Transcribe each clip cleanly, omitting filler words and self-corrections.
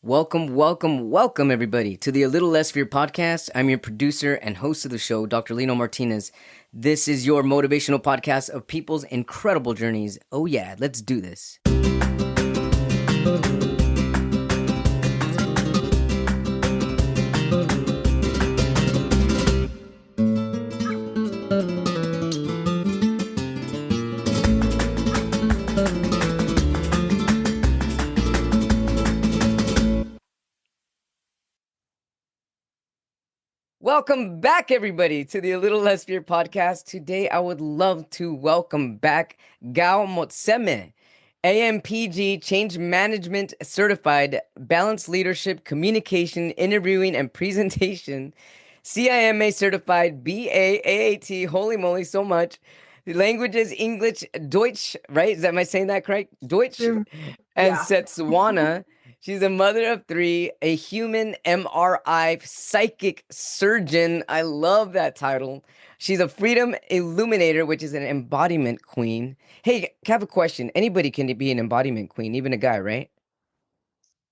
Welcome, everybody, to the A Little Less Fear podcast. I'm your producer and host of the show, Dr. Lino Martinez. This is your motivational podcast of people's incredible journeys. Oh, yeah, let's do this. Welcome back, everybody, to the A Little Less Fear podcast. Today, I would love to welcome back Gao Motsemme, APMG Change Management Certified, Balanced Leadership, Communication, Interviewing, and Presentation, CIMA Certified, BA, AAT, holy moly, so much. The languages, English, Deutsch, right? Am I saying that correct? Deutsch and Setswana. She's a mother of three, a human MRI psychic surgeon. I love that title. She's a freedom illuminator, which is an embodiment queen. Hey, I have a question. Anybody can be an embodiment queen, even a guy, right?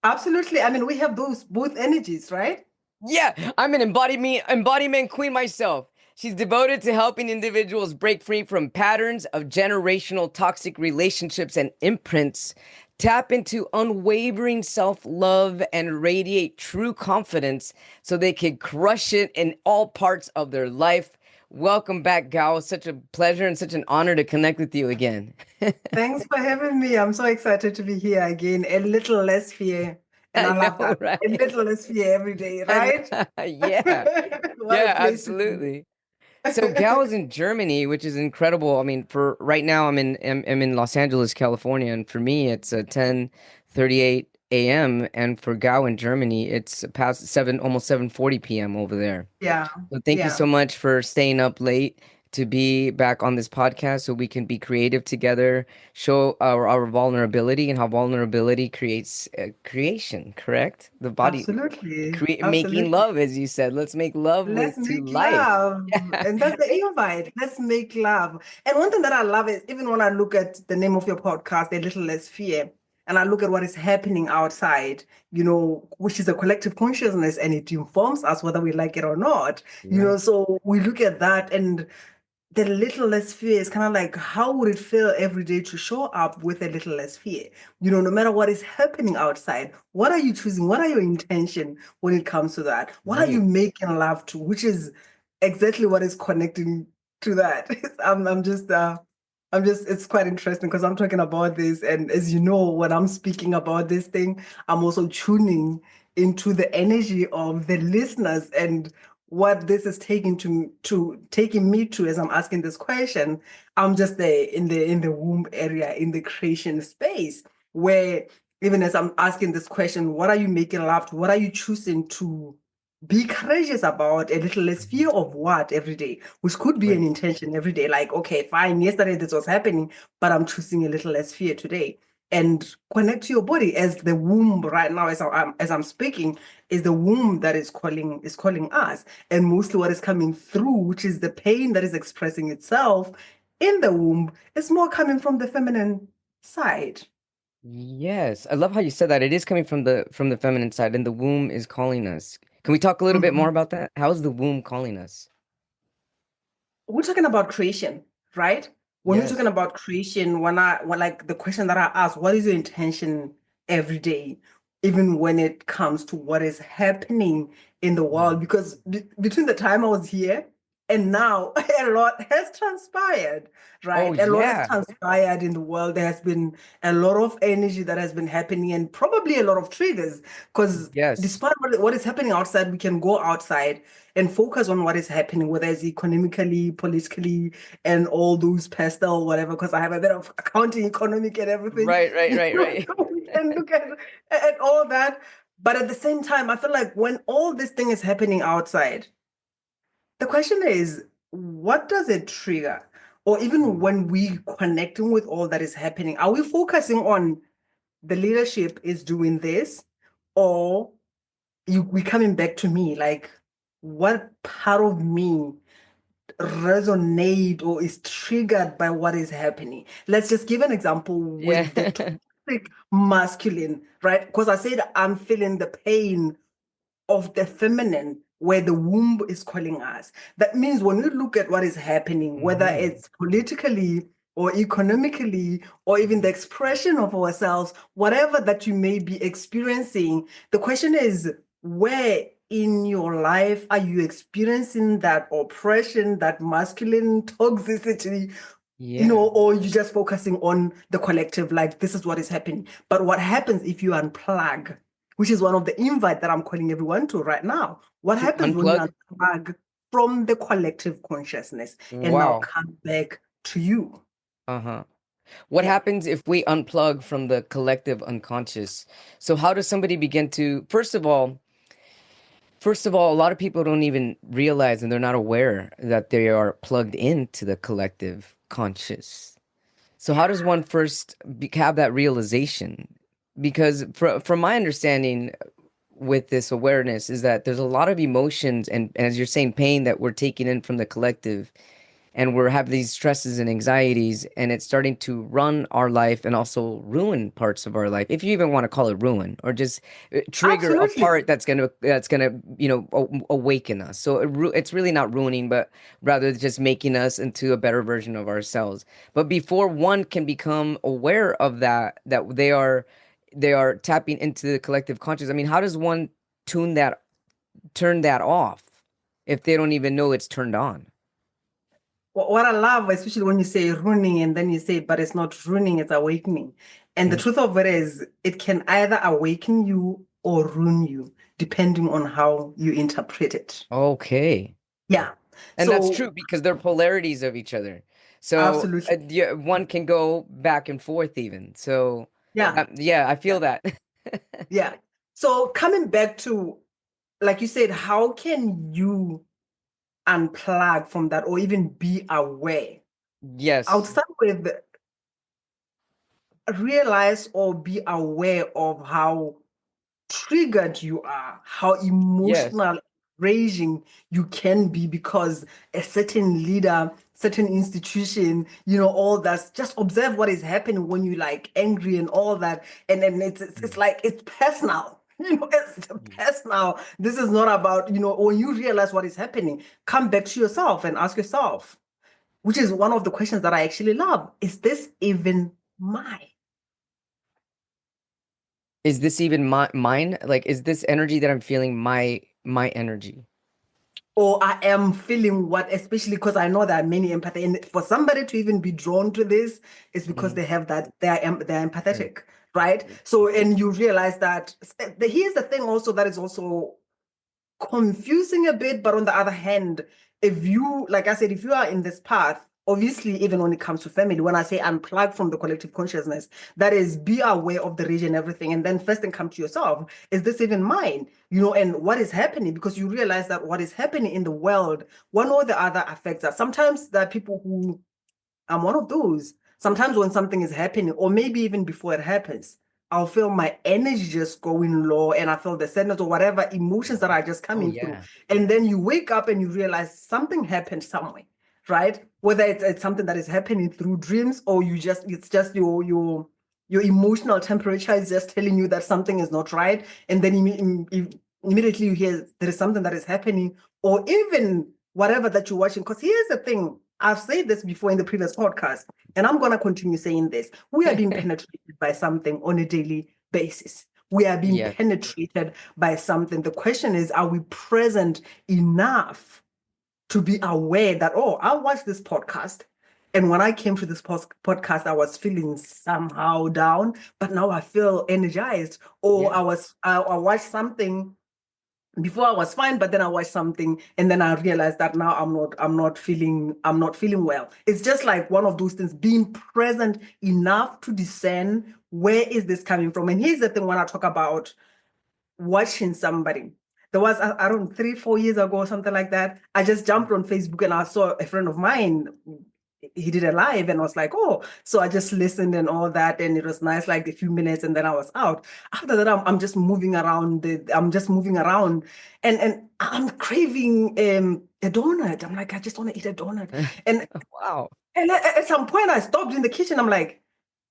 Absolutely. I mean, we have those both energies, right? Yeah, I'm an embodiment queen myself. She's devoted to helping individuals break free from patterns of generational toxic relationships and imprints, tap into unwavering self-love, and radiate true confidence so they can crush it in all parts of their life. Welcome back, Gao. Such a pleasure and such an honor to connect with you again. Thanks for having me. I'm so excited to be here again. A little less fear. And I love that. Right? A little less fear every day, right? Yeah. What Yeah, a place to be. absolutely. So Gal is in Germany, which is incredible. I mean, for right now, I'm in Los Angeles, California, and for me, it's 10:38 a.m. And for Gao in Germany, it's past almost 7:40 p.m. over there. Yeah. So thank you Yeah. so much for staying up late to be back on this podcast so we can be creative together, show our vulnerability and how vulnerability creates creation, correct? The body Absolutely. making Absolutely. love, as you said. Let's make love Let's to make life. love. And that's the invite. Let's make love. And one thing that I love is even when I look at the name of your podcast, A Little Less Fear, and I look at what is happening outside, which is a collective consciousness and it informs us whether we like it or not. Right. So we look at that and the little less fear is kind of like, how would it feel every day to show up with a little less fear? No matter what is happening outside, what are you choosing? What are your intention when it comes to that? What are you Right. making love to? Which is exactly what is connecting to that. It's quite interesting because I'm talking about this. And as you know, when I'm speaking about this thing, I'm also tuning into the energy of the listeners and what this is taking me to as I'm asking this question. I'm just there in the womb area, in the creation space, where even as I'm asking this question, what are you making love to? What are you choosing to be courageous about? A little less fear of what every day, which could be an Right. intention every day. Like, okay, fine, yesterday this was happening, but I'm choosing a little less fear today. And connect to your body as the womb right now, as I'm speaking, is the womb that is calling us, and mostly what is coming through, which is the pain that is expressing itself in the womb, is more coming from the feminine side. Yes. I love how you said that. It is coming from the feminine side, and the womb is calling us. Can we talk a little bit more Mhm. about that? How is the womb calling us? We're talking about creation, right? When we're talking Yes. about creation, when like the question that I ask, what is your intention every day, even when it comes to what is happening in the world? Mm. Because between the time I was here and now, a lot has transpired, Oh, right? A lot has yeah. transpired in the world. There has been a lot of energy that has been happening and probably a lot of triggers. Because Yes. despite what is happening outside, we can go outside and focus on what is happening, whether it's economically, politically, and all those pastel, whatever, because I have a bit of accounting, economic, and everything. Right, right, right, right. So we can look at all that. But at the same time, I feel like when all this thing is happening outside, the question is, what does it trigger? Or even Mm. when we connecting with all that is happening, are we focusing on the leadership is doing this, or we coming back to me, like what part of me resonate or is triggered by what is happening? Let's just give an example Yeah. with the toxic masculine, right? Because I said I'm feeling the pain of the feminine where the womb is calling us. That means when we look at what is happening, whether Mhm. it's politically or economically, or even the expression of ourselves, whatever that you may be experiencing, the question is, where in your life are you experiencing that oppression, that masculine toxicity, Yeah. or you're just focusing on the collective, like this is what is happening. But what happens if you unplug, which is one of the invite that I'm calling everyone to right now? What To happens when you unplug? unplug from the collective consciousness and now Wow. come back to you? Uh-huh. What Yeah, happens if we unplug from the collective unconscious? So how does somebody begin to, first of all, a lot of people don't even realize and they're not aware that they are plugged into the collective conscious. So how does one first have that realization? Because from my understanding with this awareness is that there's a lot of emotions and as you're saying, pain that we're taking in from the collective, and we're having these stresses and anxieties, and it's starting to run our life and also ruin parts of our life, if you even want to call it ruin, or just trigger a absolutely. part that's gonna awaken us. So it's really not ruining, but rather just making us into a better version of ourselves. But before one can become aware of that they are tapping into the collective conscious, I mean, how does one tune that turn that off if they don't even know it's turned on? What I love, especially when you say ruining and then you say, but it's not ruining, it's awakening. And the Mhm. truth of it is, it can either awaken you or ruin you, depending on how you interpret it. Okay. Yeah. And that's So, true because they're polarities of each other. So absolutely. yeah, one can go back and forth even. So Yeah. yeah, I Yeah. feel that. Yeah. So, coming back to, like you said, how can you unplug from that or even be aware? I would Yes. start with realize or be aware of how triggered you are, how Yes. emotional, raging you can be because a certain leader, certain institution, all that. Just observe what is happening when you like angry and all that, and then it's Mm. like it's personal. It's Mm. personal. This is not about, when you realize what is happening, come back to yourself and ask yourself, which is one of the questions that I actually love. Is this even mine? Is this even mine? Like, is this energy that I'm feeling my energy? Or I am feeling what, especially because I know there are many empathy. And for somebody to even be drawn to this, is because Mhm. they have that, they're Right. empathetic, right? So, and you realize that here's the thing also that is also confusing a bit, but on the other hand, if you, like I said, if you are in this path, obviously, even when it comes to family, when I say unplug from the collective consciousness, that is be aware of the region, everything, and then first and come to yourself. Is this even mine? And what is happening? Because you realize that what is happening in the world, one or the other affects us. Sometimes there are people who, I'm one of those. Sometimes when something is happening, or maybe even before it happens, I'll feel my energy just going low and I feel the sadness or whatever emotions that are just Oh coming through. yeah. And then you wake up and you realize something happened somewhere, right? Whether it's something that is happening through dreams or it's just your emotional temperature is just telling you that something is not right. And then immediately you hear there is something that is happening, or even whatever that you're watching. Because here's the thing, I've said this before in the previous podcast, and I'm going to continue saying this. We are being penetrated by something on a daily basis. We are being Yes. penetrated by something. The question is, are we present enough to be aware that, oh, I watched this podcast. And when I came to this podcast, I was feeling somehow down, but now I feel energized. Or Yeah. I watched something before, I was fine, but then I watched something and then I realized that now I'm not feeling well. It's just like one of those things, being present enough to discern where is this coming from. And here's the thing, when I talk about watching somebody, there was, I don't know, 3 4 years ago or something like that, I just jumped on Facebook and I saw a friend of mine, he did a live, and I was like, oh, so I just listened and all that, and it was nice, like a few minutes, and then I was out. After that, I'm just moving around. I'm just moving around, and I'm craving a donut. I'm like, I just want to eat a donut, and Wow. and at some point, I stopped in the kitchen. I'm like,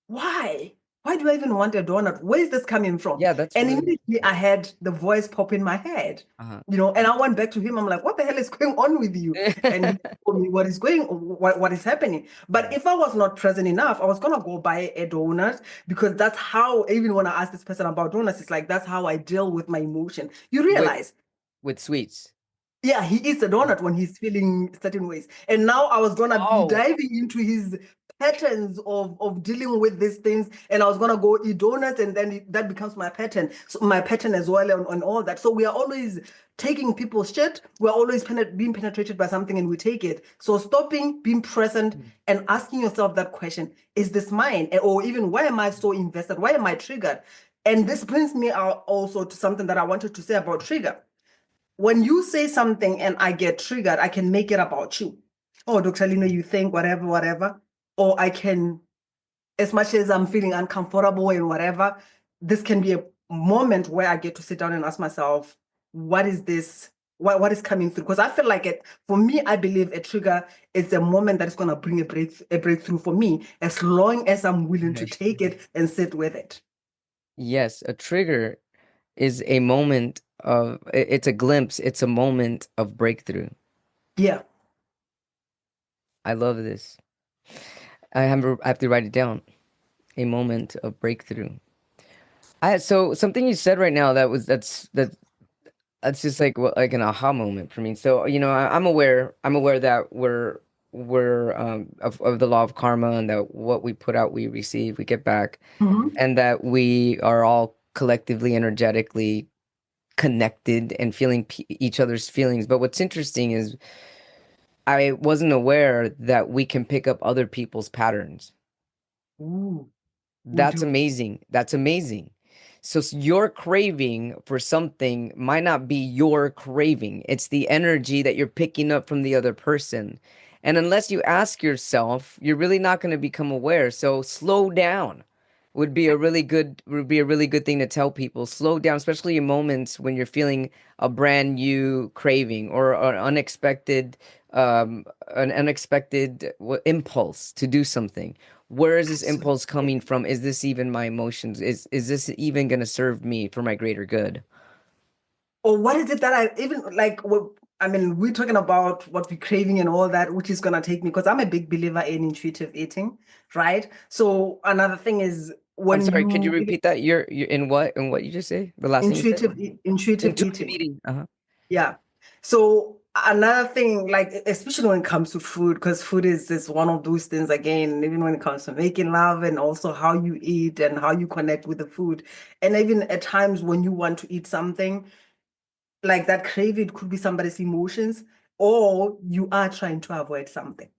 why? why do I even want a donut? Where is this coming from? Yeah, that's And really immediately I had the voice pop in my head, uh-huh. and I went back to him. I'm like, what the hell is going on with you? And he told me what is happening. But if I was not present enough, I was gonna go buy a donut, because that's how, even when I ask this person about donuts, it's like, that's how I deal with my emotion. You with realize? with sweets. Yeah, he eats a donut when he's feeling certain ways. And now I was gonna be Oh, diving into his patterns of dealing with these things, and I was gonna go eat donuts, and then that becomes my pattern. So my pattern as well, and all that. So we are always taking people's shit. We're always being penetrated by something, and we take it. So stopping, being present, and asking yourself that question: is this mine? Or even, why am I so invested? Why am I triggered? And this brings me out also to something that I wanted to say about trigger. When you say something and I get triggered, I can make it about you. Oh, Dr. Lino, you think whatever, whatever. Or I can, as much as I'm feeling uncomfortable and whatever, this can be a moment where I get to sit down and ask myself, what is this? What is coming through? Because I feel like it, for me, I believe a trigger is a moment that is going to bring a breakthrough for me, as long as I'm willing to take it and sit with it. yes, a trigger is a moment of it's a glimpse, it's a moment of breakthrough. Yeah. I love this. I have to write it down. A moment of breakthrough. So something you said right now that's just like like an aha moment for me. So I'm aware that we're of the law of karma, and that what we put out we receive, we get back, Mhm. and that we are all collectively energetically connected and feeling each other's feelings. But what's interesting is I wasn't aware that we can pick up other people's patterns. Ooh, we That's do. amazing. That's amazing. So your craving for something might not be your craving. It's the energy that you're picking up from the other person. And unless you ask yourself, you're really not going to become aware. So slow down would be a really good thing to tell people. Slow down, especially in moments when you're feeling a brand new craving or an unexpected impulse to do something. Where is this impulse Absolutely. coming from? Is this even my emotions? Is this even going to serve me for my greater good? Or what is it that I even like? I mean, we're talking about what we're craving and all that, which is gonna take me, because I'm a big believer in intuitive eating, right? So another thing is, I'm when sorry, could you you even repeat that? You're in what you just say? The last thing you said? intuitive Intuitive eating. eating. Uh-huh. Yeah. So another thing, like, especially when it comes to food, because food is one of those things, again, even when it comes to making love, and also how you eat and how you connect with the food. And even at times when you want to eat something, like, that craving could be somebody's emotions, or you are trying to avoid something,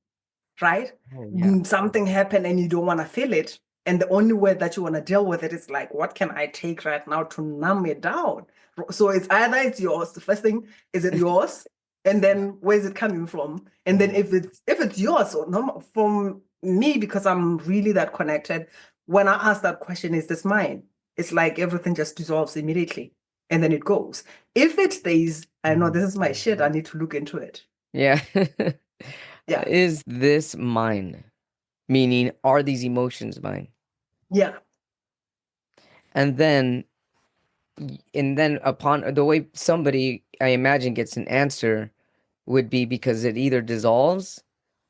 right? Oh yeah. Something happened and you don't want to feel it. And the only way that you want to deal with it is like, what can I take right now to numb it down? So it's either it's yours. The first thing, is it yours? And then where is it coming from? And then Mhm. if it's yours, so from me, because I'm really that connected, when I ask that question, is this mine? It's like everything just dissolves immediately. And then it goes. If it stays, I know this is my shit. I need to look into it. Yeah. Yeah. Is this mine? Meaning, are these emotions mine? Yeah. And then upon the way somebody I imagine gets an answer would be because it either dissolves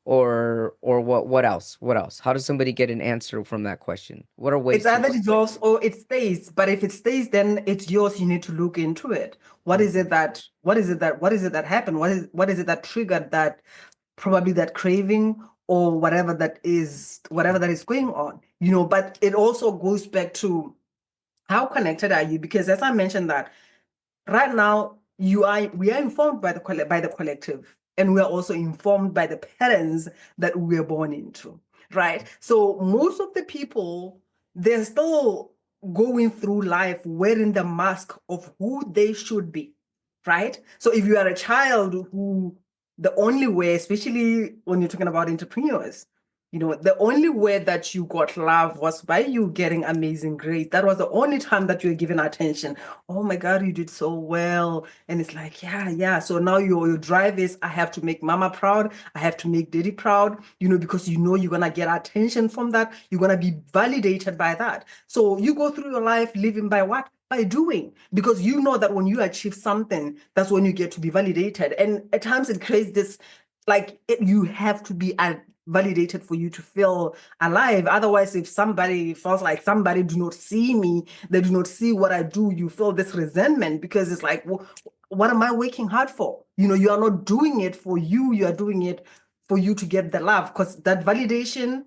or what else? What else? How does somebody get an answer from that question? What are It's ways to either dissolves or it stays. But if it stays, then it's yours. You need to look into it. What is it that happened? What is it that triggered that, probably that craving, or whatever that is going on? But it also goes back to, how connected are you? Because, as I mentioned, that right now, we are informed by the collective, and we are also informed by the patterns that we are born into, right? So most of the people, they're still going through life wearing the mask of who they should be, right? So if you are a child who, the only way, especially when you're talking about entrepreneurs, The only way that you got love was by you getting amazing grades. That was the only time that you were given attention. Oh my God, you did so well. And it's like, yeah, yeah. So now your drive is, I have to make mama proud. I have to make daddy proud, because you're going to get attention from that. You're going to be validated by that. So you go through your life living by what? By doing, because you know that when you achieve something, that's when you get to be validated. And at times it creates this, you have to be validated for you to feel alive. Otherwise, if somebody feels like somebody do not see me, they do not see what I do, you feel this resentment, because it's like, well, what am I working hard for? You are not doing it for you. You are doing it for you to get the love, because that validation,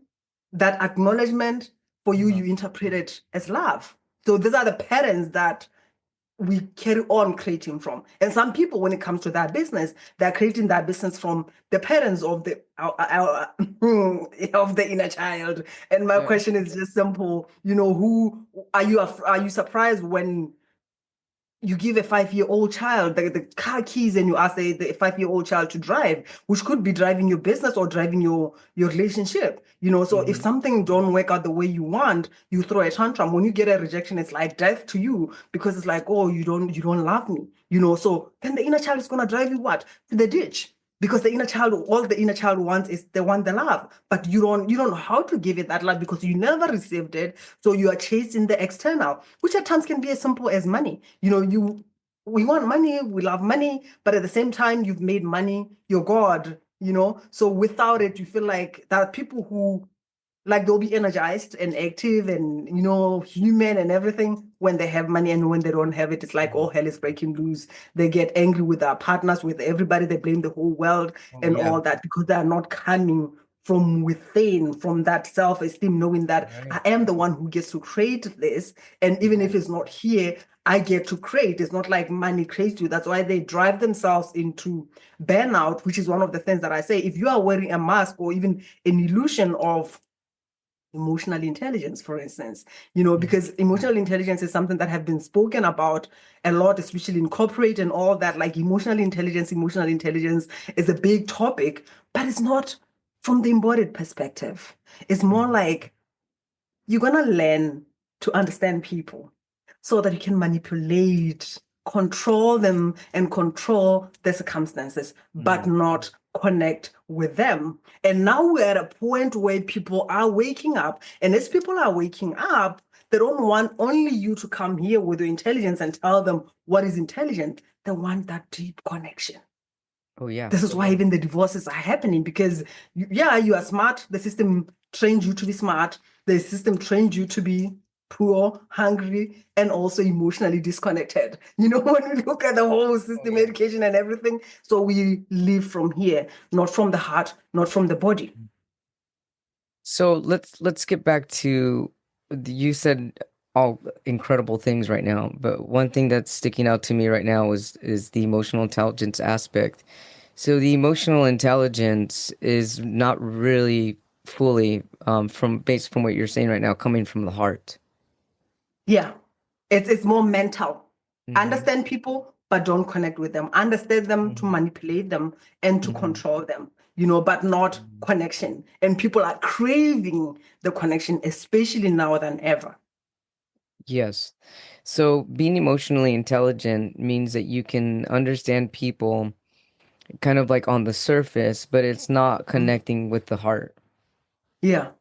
that acknowledgement for you, you interpret it as love. So these are the patterns that we carry on creating from. And some people, when it comes to that business, they're creating that business from the parents of the of the inner child. And my question is just simple. Who are you surprised when you give a 5-year-old child the car keys and you ask the 5-year-old child to drive, which could be driving your business or driving your relationship, so if something don't work out the way you want, you throw a tantrum. When you get a rejection, it's like death to you, because it's like, oh, you don't love me, so then the inner child is going to drive you what? To the ditch. Because all the inner child wants is they want the love, but you don't know how to give it that love, because you never received it. So you are chasing the external, which at times can be as simple as money. We want money, we love money, but at the same time, you've made money your God. So without it, you feel like there are people who, like, they'll be energized and active and human and everything when they have money, and when they don't have it, it's like all hell is breaking loose. They get angry with their partners, with everybody, they blame the whole world and all that, because they are not coming from within, from that self-esteem, knowing that I am the one who gets to create this, and even if it's not here, I get to create. It's not like money creates you. That's why they drive themselves into burnout, which is one of the things that I say. If you are wearing a mask or even an illusion of emotional intelligence, for instance, because emotional intelligence is something that have been spoken about a lot, especially in corporate and all that. Like emotional intelligence is a big topic, but it's not from the embodied perspective. It's more like you're going to learn to understand people so that you can manipulate, control them, and control the circumstances, but not connect with them. And now we're at a point where people are waking up. And as people are waking up, they don't want only you to come here with your intelligence and tell them what is intelligent. They want that deep connection. Oh, yeah. This is why even the divorces are happening, because you are smart. The system trained you to be smart. The system trained you to be poor, hungry, and also emotionally disconnected. When we look at the whole system, education and everything, so we live from here, not from the heart, not from the body. So let's get back to, you said all incredible things right now, but one thing that's sticking out to me right now is the emotional intelligence aspect. So the emotional intelligence is not really fully based from what you're saying right now, coming from the heart. Yeah, it's more mental. Understand people, but don't connect with them. Understand them to manipulate them and to control them, but not connection. And people are craving the connection, especially now than ever. Yes. So being emotionally intelligent means that you can understand people kind of like on the surface, but it's not connecting with the heart. Yeah.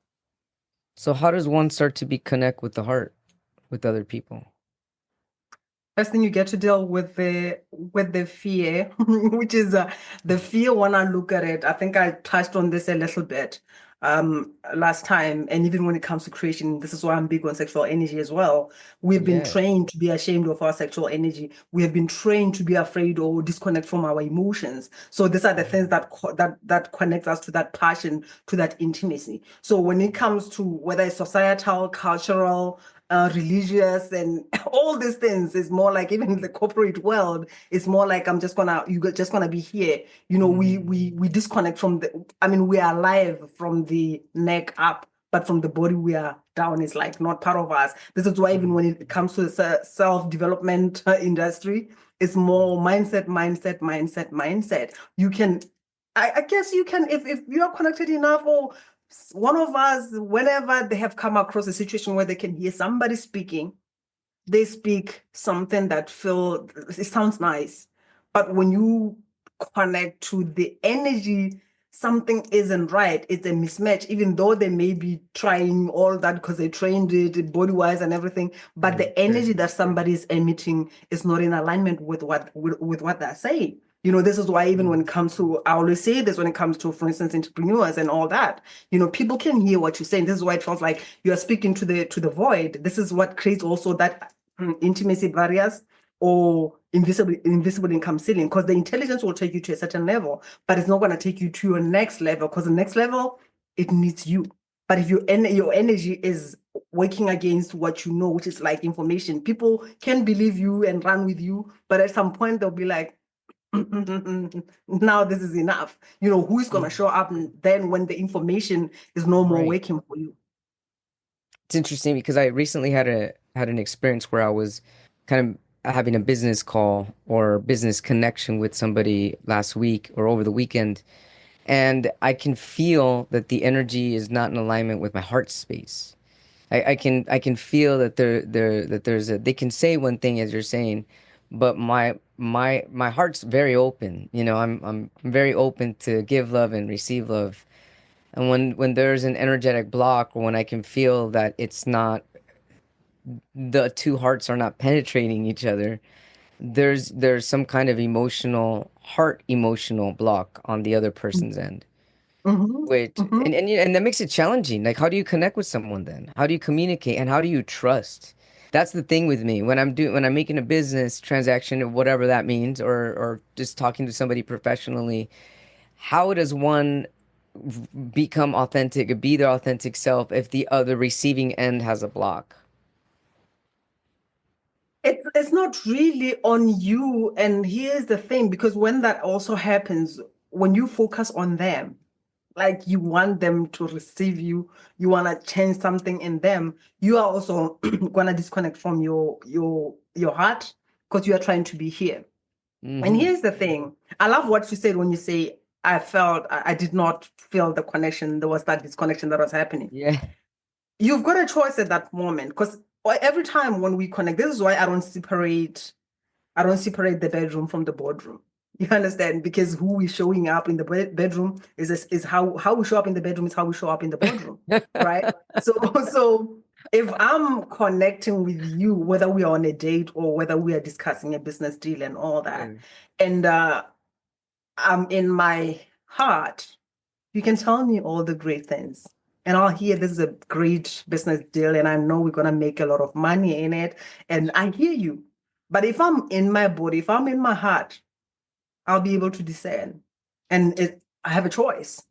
So how does one start to connect with the heart with other people? First thing, you get to deal with the fear, which is the fear. When I look at it, I think I touched on this a little bit last time. And even when it comes to creation, this is why I'm big on sexual energy as well. We've been trained to be ashamed of our sexual energy. We have been trained to be afraid or disconnect from our emotions. So these are the things that connects us to that passion, to that intimacy. So when it comes to whether it's societal, cultural, religious, and all these things, is more like, even the corporate world, it's more like you're just gonna be here. We disconnect from we are alive from the neck up, but from the body we are down. Is like not part of us. This is why even when it comes to the self-development industry, it's more mindset. You can, I guess you can, if you are connected enough, or one of us, whenever they have come across a situation where they can hear somebody speaking, they speak something that it sounds nice. But when you connect to the energy, something isn't right. It's a mismatch, even though they may be trying all that because they trained it body-wise and everything. But the energy that somebody is emitting is not in alignment with what they're saying. This is why even when it comes to, I always say this when it comes to, for instance, entrepreneurs and all that, people can hear what you're saying. This is why it feels like you are speaking to the void. This is what creates also that intimacy barriers or invisible income ceiling, because the intelligence will take you to a certain level, but it's not going to take you to your next level, because the next level, it needs you. But if your energy is working against what you know, which is like information, people can believe you and run with you, but at some point they'll be like, now this is enough. Who's going to show up then when the information is no more working for you? It's interesting because I recently had an experience where I was kind of having a business call or business connection with somebody last week or over the weekend, and I can feel that the energy is not in alignment with my heart space. I can feel that they can say one thing as you're saying, but my heart's very open. I'm very open to give love and receive love. And when there's an energetic block, or when I can feel that the two hearts are not penetrating each other, there's some kind of emotional block on the other person's end. Mm-hmm. Which Mm-hmm. and that makes it challenging. Like, how do you connect with someone then? How do you communicate and how do you trust? That's the thing with me when I'm making a business transaction or whatever that means, or just talking to somebody professionally. How does one become authentic, be their authentic self if the other receiving end has a block? It's not really on you. And here's the thing, because when that also happens, when you focus on them, like you want them to receive you, you want to change something in them, you are also gonna disconnect from your heart, because you are trying to be here. And Hmm. here's the thing. I love what you said when you say, I did not feel the connection. There was that disconnection that was happening. Yeah. You've got a choice at that moment, because every time when we connect, this is why I don't separate the bedroom from the boardroom. You understand? Because who we showing up in the bedroom is how we show up in the bedroom is how we show up in the boardroom, right? So so if I'm connecting with you, whether we are on a date or whether we are discussing a business deal and all that, Yeah. and I'm in my heart, you can tell me all the great things. And I'll hear this is a great business deal, and I know we're gonna make a lot of money in it. And I hear you. But if I'm in my body, if I'm in my heart, I'll be able to discern. And I have a choice.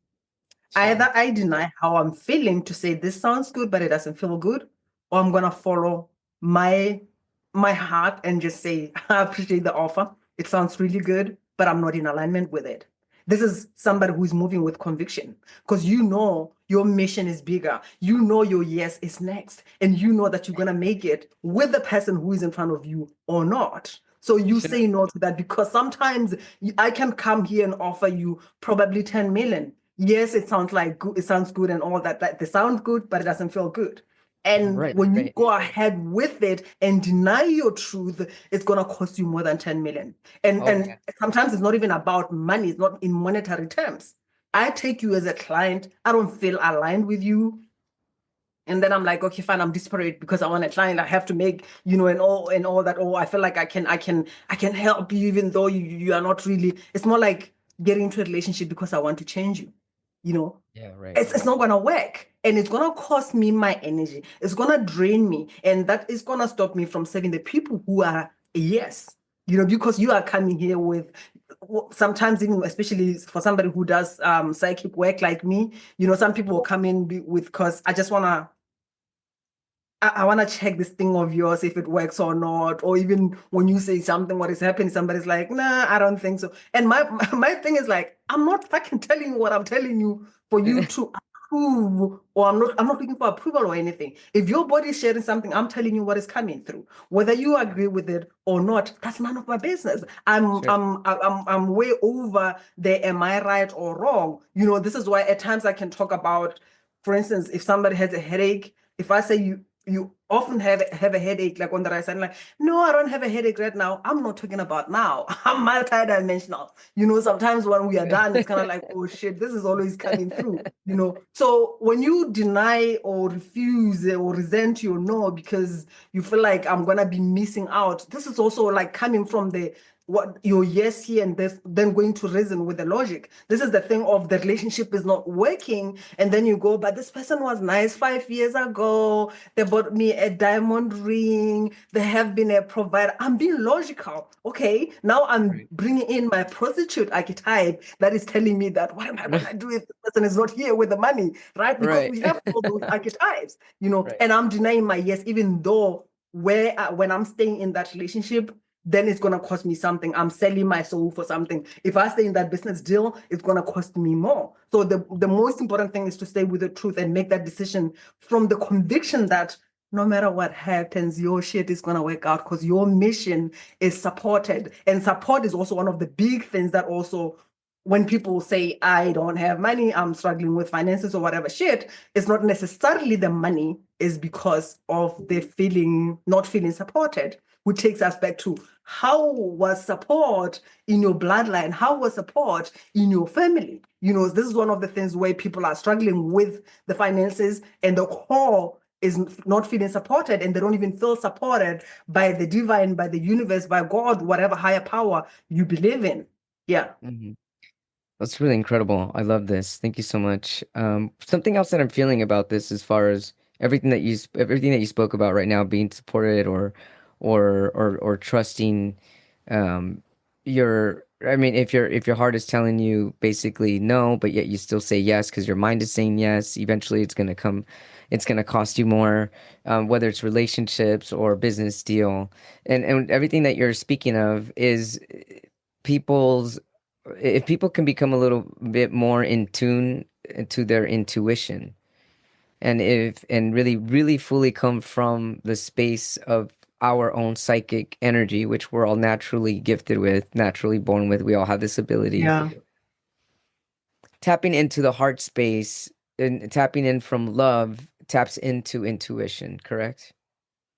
Sure. Either I deny how I'm feeling to say this sounds good, but it doesn't feel good, or I'm gonna follow my my heart and just say, I appreciate the offer. It sounds really good, but I'm not in alignment with it. This is somebody who's moving with conviction, because you know your mission is bigger. You know your yes is next, and you know that you're gonna make it with the person who is in front of you or not. So you Sure. say no to that, because sometimes I can come here and offer you probably 10 million. Yes, it sounds like good, it sounds good and all that. Like they sound good, but it doesn't feel good. And Right, when you right. go ahead with it and deny your truth, it's gonna cost you more than 10 million. And Oh yeah. and sometimes it's not even about money, it's not in monetary terms. I take you as a client, I don't feel aligned with you. And then I'm like, okay, fine, I'm desperate because I want a client. I have to make, and all that. Oh, I feel like I can help you, even though you are not really. It's more like getting into a relationship because I want to change you. You know, Yeah, right, it's right. not gonna work, and it's gonna cost me my energy. It's gonna drain me, and that is gonna stop me from serving the people who are a yes. Because you are coming here with sometimes, even especially for somebody who does psychic work like me. Some people will come in with, because I want to check this thing of yours if it works or not. Or even when you say something, what is happening, somebody's like, nah, I don't think so. And my thing is like, I'm not fucking telling you what I'm telling you for you to approve, or I'm not looking for approval or anything. If your body is sharing something, I'm telling you what is coming through. Whether you agree with it or not, that's none of my business. I'm Sure. I'm I'm way over the am I right or wrong. This is why at times I can talk about for instance, if somebody has a headache, if I say you often have a headache, like on the right side, like, no, I don't have a headache right now. I'm not talking about now. I'm multidimensional. Sometimes when we are done, it's kind of like, oh shit, this is always coming through. So when you deny or refuse or resent your no because you feel like I'm gonna be missing out, this is also like coming from the what your yes here and this, then going to reason with the logic. This is the thing of the relationship is not working, and then you go, but this person was nice 5 years ago. They bought me a diamond ring. They have been a provider. I'm being logical. Okay, now I'm Right. bringing in my prostitute archetype that is telling me that what am I gonna do if this person is not here with the money, right? Because Right. we have all those archetypes, Right. and I'm denying my yes, even though when I'm staying in that relationship, then it's going to cost me something. I'm selling my soul for something. If I stay in that business deal, it's going to cost me more. So the most important thing is to stay with the truth and make that decision from the conviction that no matter what happens, your shit is going to work out because your mission is supported. And support is also one of the big things that also, when people say, I don't have money, I'm struggling with finances or whatever shit, it's not necessarily the money, is because of the not feeling supported, which takes us back to how was support in your bloodline? How was support in your family? This is one of the things where people are struggling with the finances, and the core is not feeling supported, and they don't even feel supported by the divine, by the universe, by God, whatever higher power you believe in. Yeah. Mhm. That's really incredible. I love this. Thank you so much. Something else that I'm feeling about this, as far as everything that you spoke about right now, being supported or trusting, I mean, if your heart is telling you basically no, but yet you still say yes because your mind is saying yes, eventually it's gonna cost you more, whether it's relationships or business deal, and everything that you're speaking of is people's if people can become a little bit more in tune to their intuition, and really fully come from the space of our own psychic energy, which we're all naturally gifted with, naturally born with, we all have this ability, Yeah. tapping into the heart space and tapping in from love taps into intuition, correct?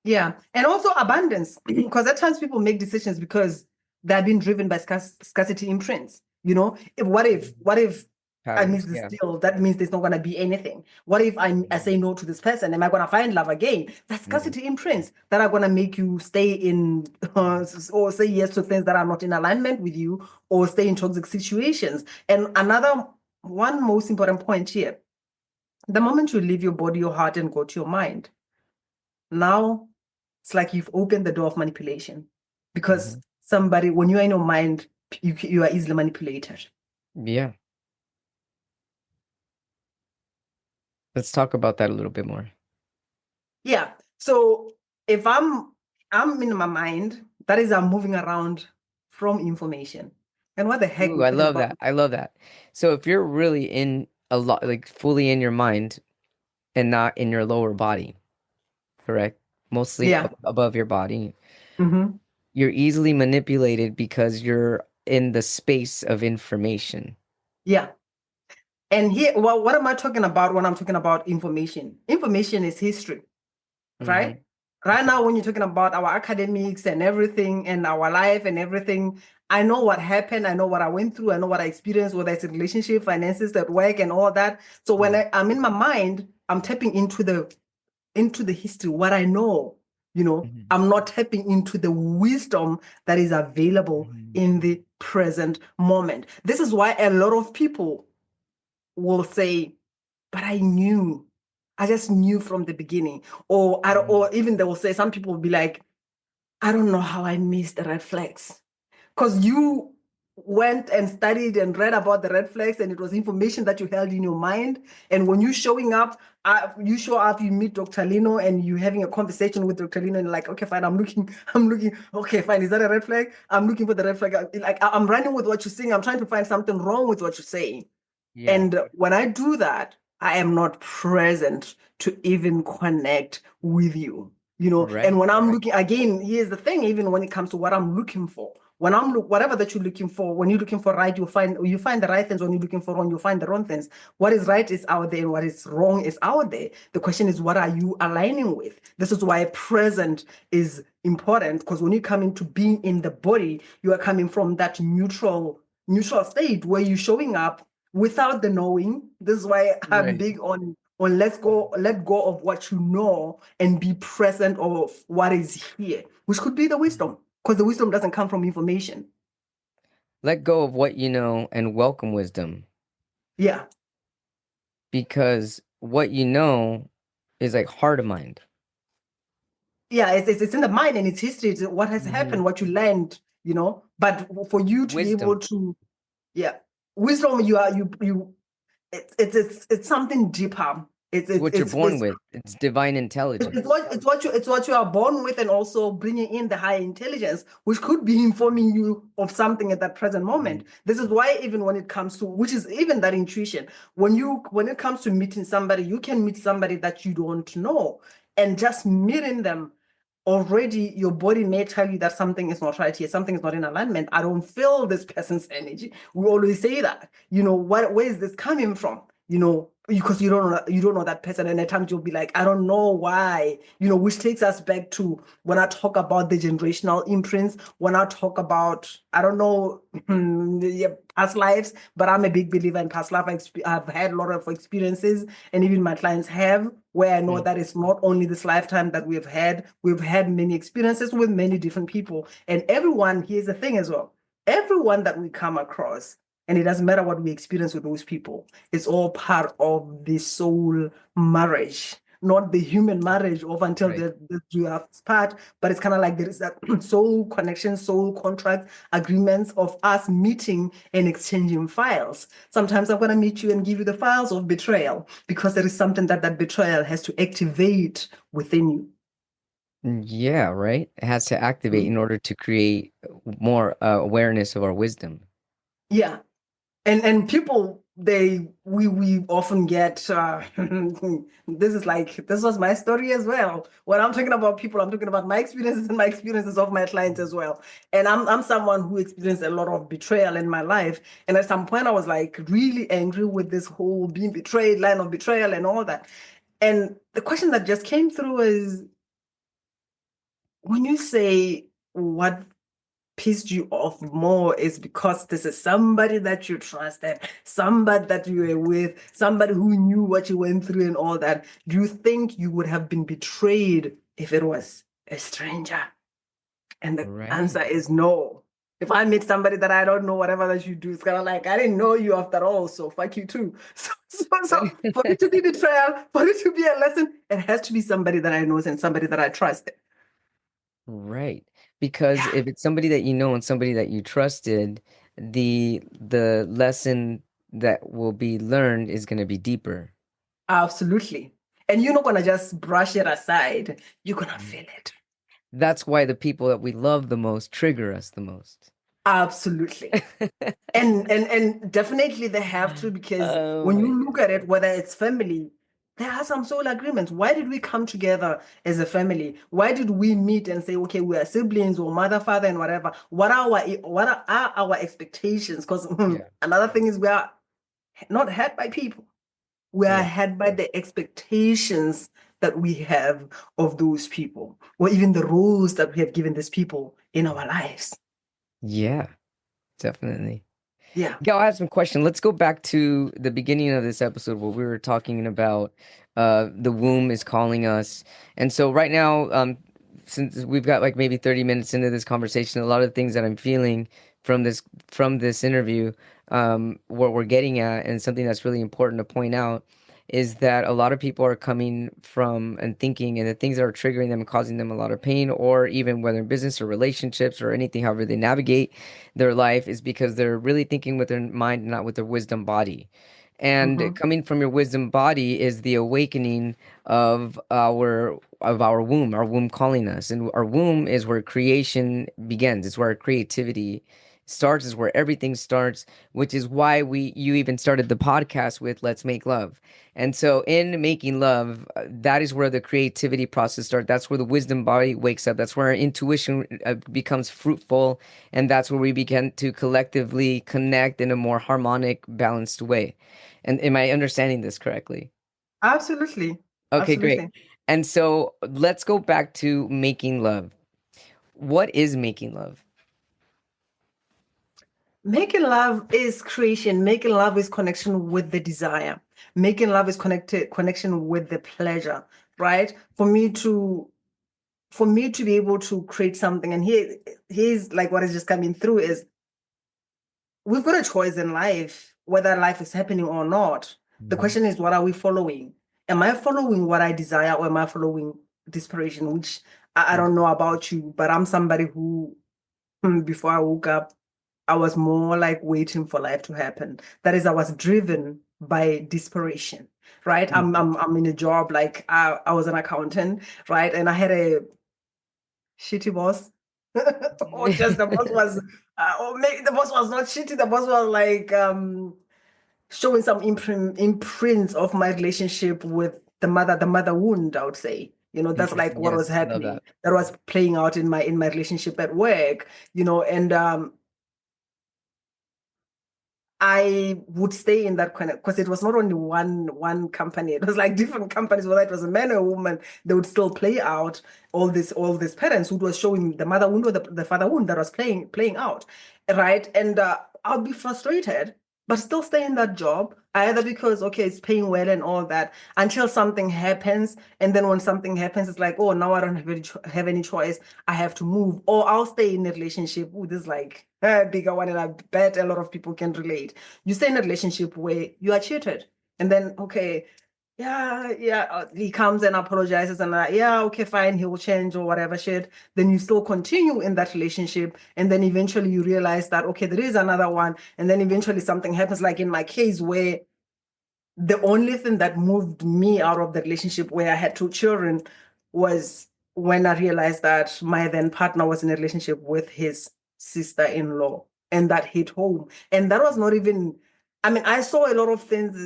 Yeah. And also abundance, because at times people make decisions because they're being driven by scarcity imprints. What if I miss Patterns, this yeah. deal? That means there's not going to be anything. What if I say no to this person? Am I going to find love again? That's Mhm. scarcity imprints that are going to make you stay in or say yes to things that are not in alignment with you, or stay in toxic situations. And another one most important point here, the moment you leave your body, your heart, and go to your mind, now it's like you've opened the door of manipulation, because Mhm. somebody, when you're in your mind, you are easily manipulated. Yeah, let's talk about that a little bit more. Yeah. So if I'm in my mind, that is, I'm moving around from information. And what the heck Ooh, we're I talking love about? that. I love that. So if you're really in a lot, like fully in your mind and not in your lower body, correct? Mostly Yeah. above your body, Hmm. you're easily manipulated because you're in the space of information. Yeah. And here, what am I talking about when I'm talking about information? Information is history, Hmm. right? Right Okay. now, when you're talking about our academics and everything and our life and everything, I know what happened. I know what I went through. I know what I experienced, whether it's a relationship, finances, at work, and all that. So when Yeah. I'm in my mind, I'm tapping into the history, what I know. Hmm. I'm not tapping into the wisdom that is available Hmm. in the present moment. This is why a lot of people will say, but I knew. I just knew from the beginning. Or even they will say, some people will be like, I don't know how I missed the red flags. Because you went and studied and read about the red flags, and it was information that you held in your mind. And when you showing up, you show up, you meet Dr. Lino, and you having a conversation with Dr. Lino, and you're like, okay, fine, I'm looking, okay, fine, is that a red flag? I'm looking for the red flag. Like, I'm running with what you're saying. I'm trying to find something wrong with what you're saying. Yeah. And when I do that, I am not present to even connect with you. And Right. when I'm looking, again, here's the thing, even when it comes to what I'm looking for, When whatever that you're looking for, when you're looking for right, you find the right things. When you're looking for wrong, you find the wrong things. What is right is out there, and what is wrong is out there. The question is, what are you aligning with? This is why present is important, because when you come into being in the body, you are coming from that neutral state where you're showing up without the knowing. This is why I'm Right. big on let go of what you know and be present of what is here, which could be the wisdom, because the wisdom doesn't come from information. Let go of what you know and welcome wisdom, Yeah, because what you know is like heart of mind. yeah, it's in the mind and it's history. It's what has Hmm. happened, what you learned, but for you to be able Wisdom. to, yeah, wisdom, it's something deeper. it's It's it's what you're it's, born it's with. It's divine It's intelligence. what you are born with, and also bringing in the high intelligence, which could be informing you of something at that present Mhm. moment. This is why, even when it comes to, which is even that intuition, when it comes to meeting somebody, you can meet somebody that you don't know, and just meeting them, already your body may tell you that something is not right here, something is not in alignment. I don't feel this person's energy. We always say that. Where is this coming from? Because you don't know that person, and at times you'll be like, I don't know why. Which takes us back to when I talk about the generational imprints, when I talk about, I don't know, yeah, past lives, but I'm a big believer in past life. I've had a lot of experiences, and even my clients have, where I know Mm. that it's not only this lifetime that we've had many experiences with many different people. And everyone, here's the thing as well, everyone that we come across, and it doesn't matter what we experience with those people, it's all part of the soul marriage, not the human marriage of until Right. the you have part, but it's kind of like there is that soul connection, soul contract, agreements of us meeting and exchanging files. Sometimes I'm going to meet you and give you the files of betrayal, because there is something that betrayal has to activate within you. Yeah, right. It has to activate Mhm. in order to create more awareness of our wisdom. Yeah. And people, we often get this was my story as well. When I'm talking about people, I'm talking about my experiences and my experiences of my clients Mhm. as well. And I'm someone who experienced a lot of betrayal in my life, and at some point I was like really angry with this whole being betrayed, line of betrayal and all that. And the question that just came through is, when you say, what pissed you off more is because this is somebody that you trusted, somebody that you were with, somebody who knew what you went through and all that. Do you think you would have been betrayed if it was a stranger? And the answer Right. is no. If I meet somebody that I don't know, whatever that you do, it's kind of like, I didn't know you after all, so fuck you too. So for it to be betrayal, for it to be a lesson, it has to be somebody that I know and somebody that I trust. Right. Because Yeah. if it's somebody that you know and somebody that you trusted, the lesson that will be learned is going to be deeper. Absolutely. And you're not gonna just brush it aside. You're gonna Mhm. feel it. That's why the people that we love the most trigger us the most. Absolutely. And definitely they have to, because Oh when my you look at goodness. it, whether it's family, there are some soul agreements. Why did we come together as a family? Why did we meet and say, okay, we are siblings or mother, father, and whatever? What are our expectations? Because Yeah. another thing is, we are not had by people. We are Yeah. had by the expectations that we have of those people, or even the roles that we have given these people in our lives. Yeah, definitely. Yeah. Gal, I have some question. Let's go back to the beginning of this episode where we were talking about the womb is calling us. And so right now, since we've got like maybe 30 minutes into this conversation, a lot of the things that I'm feeling from this interview, what we're getting at, and something that's really important to point out is that a lot of people are coming from and thinking, and the things that are triggering them and causing them a lot of pain, or even whether in business or relationships or anything, however they navigate their life, is because they're really thinking with their mind, not with their wisdom body. And Hmm. coming from your wisdom body is the awakening of our womb calling us. And our womb is where creation begins. It's where our creativity starts, is where everything starts, which is why you even started the podcast with Let's Make Love. And so in making love, that is where the creativity process starts. That's where the wisdom body wakes up. That's where our intuition becomes fruitful. And that's where we begin to collectively connect in a more harmonic, balanced way. And am I understanding this correctly? Absolutely. Okay, great. Absolutely. And so let's go back to making love. What is making love? Making love is creation. Making love is connection with the desire. Making love is connection with the pleasure, right? For me to be able to create something, and here's like what is just coming through is we've got a choice in life, whether life is happening or not. The Mhm. question is, what are we following? Am I following what I desire, or am I following desperation? Which I don't know about you, but I'm somebody who, before I woke up, I was more like waiting for life to happen. That is, I was driven by desperation, right? I'm Mhm. I'm I'm in a job, like I was an accountant, right? And I had a shitty boss. Or just the boss was or maybe the boss was not shitty, the boss was like showing some imprints of my relationship with the mother wound, I would say. That's Interesting. like what was Yes, I love happening, that. that was playing out in my relationship at work, and I would stay in that kind of, because it was not only one company, it was like different companies, whether it was a man or a woman, they would still play out all these parents who was showing the mother wound or the father wound that was playing out, right? And I'll be frustrated, but still stay in that job, either because okay, it's paying well and all that, until something happens, and then when something happens, it's like, oh, now I don't have any choice, I have to move, or I'll stay in a relationship. Ooh, this is like a bigger one, and I bet a lot of people can relate. You stay in a relationship where you are cheated, and then okay, yeah, yeah, he comes and apologizes, and yeah, okay, fine, he will change or whatever shit. Then you still continue in that relationship, and then eventually you realize that okay, there is another one, and then eventually something happens, like in my case, where the only thing that moved me out of the relationship where I had two children was when I realized that my then partner was in a relationship with his sister-in-law, and that hit home. And that was not even, I mean, I saw a lot of things.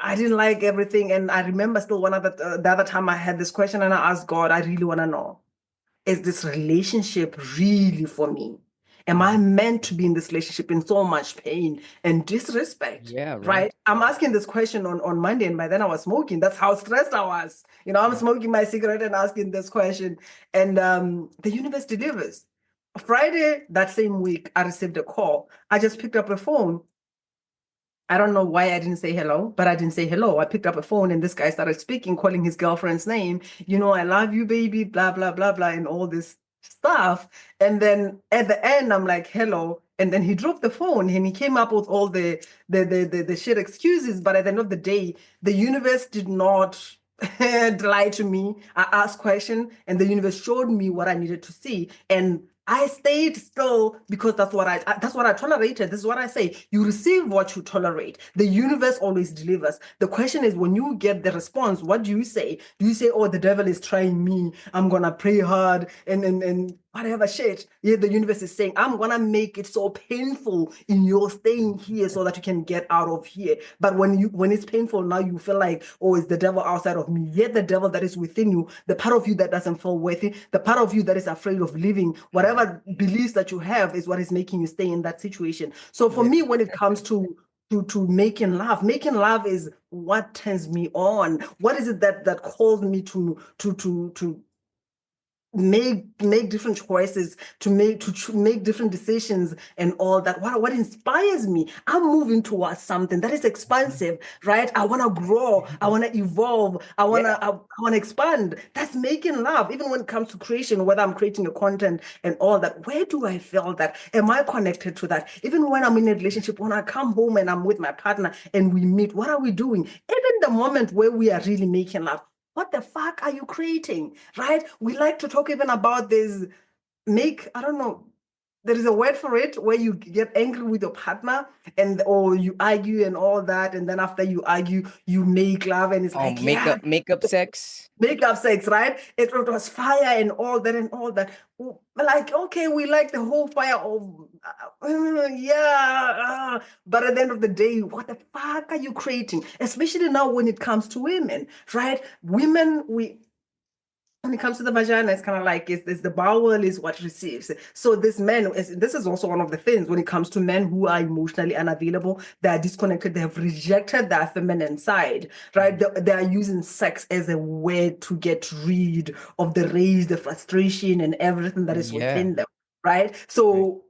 I didn't like everything. And I remember still the other time I had this question and I asked God, I really want to know, is this relationship really for me? Am I Mhm. meant to be in this relationship in so much pain and disrespect? Yeah, right. Right? I'm asking this question on Monday, and by then I was smoking. That's how stressed I was. I'm smoking my cigarette and asking this question. And the universe delivers. Friday, that same week, I received a call. I just picked up a phone. I don't know why I didn't say hello, but I didn't say hello. I picked up a phone and this guy started speaking, calling his girlfriend's name. I love you, baby, blah, blah, blah, blah, and all this stuff. And then at the end, I'm like, hello. And then he dropped the phone and he came up with all the shit excuses. But at the end of the day, the universe did not lie to me. I asked question and the universe showed me what I needed to see. And I stayed still because that's what I tolerated. This is what I say. You receive what you tolerate. The universe always delivers. The question is, when you get the response, what do you say? Do you say, oh, the devil is trying me, I'm gonna pray hard and whatever shit? Yeah, the universe is saying, I'm gonna make it so painful in your staying here so that you can get out of here. But when it's painful, now you feel like, oh, it's the devil outside of me. Yet the devil that is within you, the part of you that doesn't feel worthy, the part of you that is afraid of living, whatever beliefs that you have is what is making you stay in that situation. So for Yeah. me, when it comes to making love is what turns me on. What is it that calls me to make different choices, to make different decisions and all that? What inspires me? I'm moving towards something that is expansive, right? I want to grow, I want to evolve, I want Yeah. to expand. That's making love. Even when it comes to creation, whether I'm creating a content and all that, where do I feel that? Am I connected to that? Even when I'm in a relationship, when I come home and I'm with my partner and we meet, what are we doing? Even the moment where we are really making love, what the fuck are you creating? Right? We like to talk even about this, I don't know, there is a word for it where you get angry with your partner and or you argue and all that, and then after you argue, you make love, and it's Oh, like, yeah, makeup sex. makeup sex, right? It was fire and all that and all that. Like, okay, we like the whole fire of, yeah. But at the end of the day, what the fuck are you creating? Especially now when it comes to women, right? Women, when it comes to the vagina, it's kind of like it's the bowel is what receives. So this is also one of the things when it comes to men who are emotionally unavailable, they are disconnected, they have rejected their feminine side, right? They are using sex as a way to get rid of the rage, the frustration, and everything that is Yeah. within them, right? So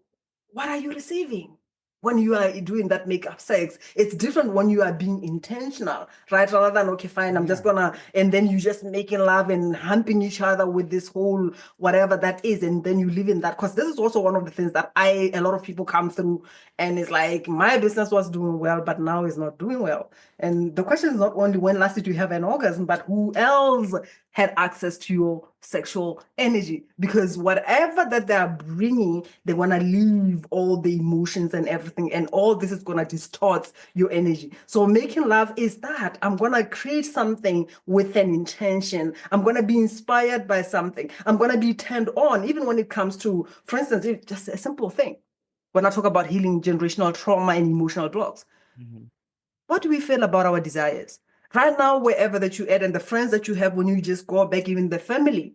what are you receiving? When you are doing that makeup sex, it's different when you are being intentional, right? Rather than, okay, fine, I'm just gonna, and then you just making love and humping each other with this whole whatever that is, and then you live in that. Because this is also one of the things that a lot of people come through, and it's like, my business was doing well, but now it's not doing well. And the question is not only when last did you have an orgasm, but who else had access to your sexual energy, because whatever that they are bringing, they want to leave all the emotions and everything, and all this is going to distort your energy. So making love is that I'm going to create something with an intention. I'm going to be inspired by something. I'm going to be turned on, even when it comes to, for instance, just a simple thing. When I talk about healing generational trauma and emotional blocks, what do we feel about our desires? Right now, wherever that you at, and the friends that you have, when you just go back, even the family,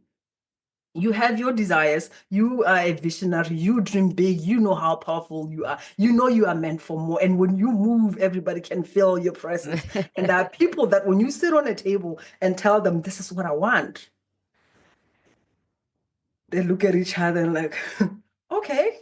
you have your desires, you are a visionary, you dream big, you know how powerful you are, you know you are meant for more. And when you move, everybody can feel your presence. And there are people that when you sit on a table and tell them, this is what I want, they look at each other and like, okay.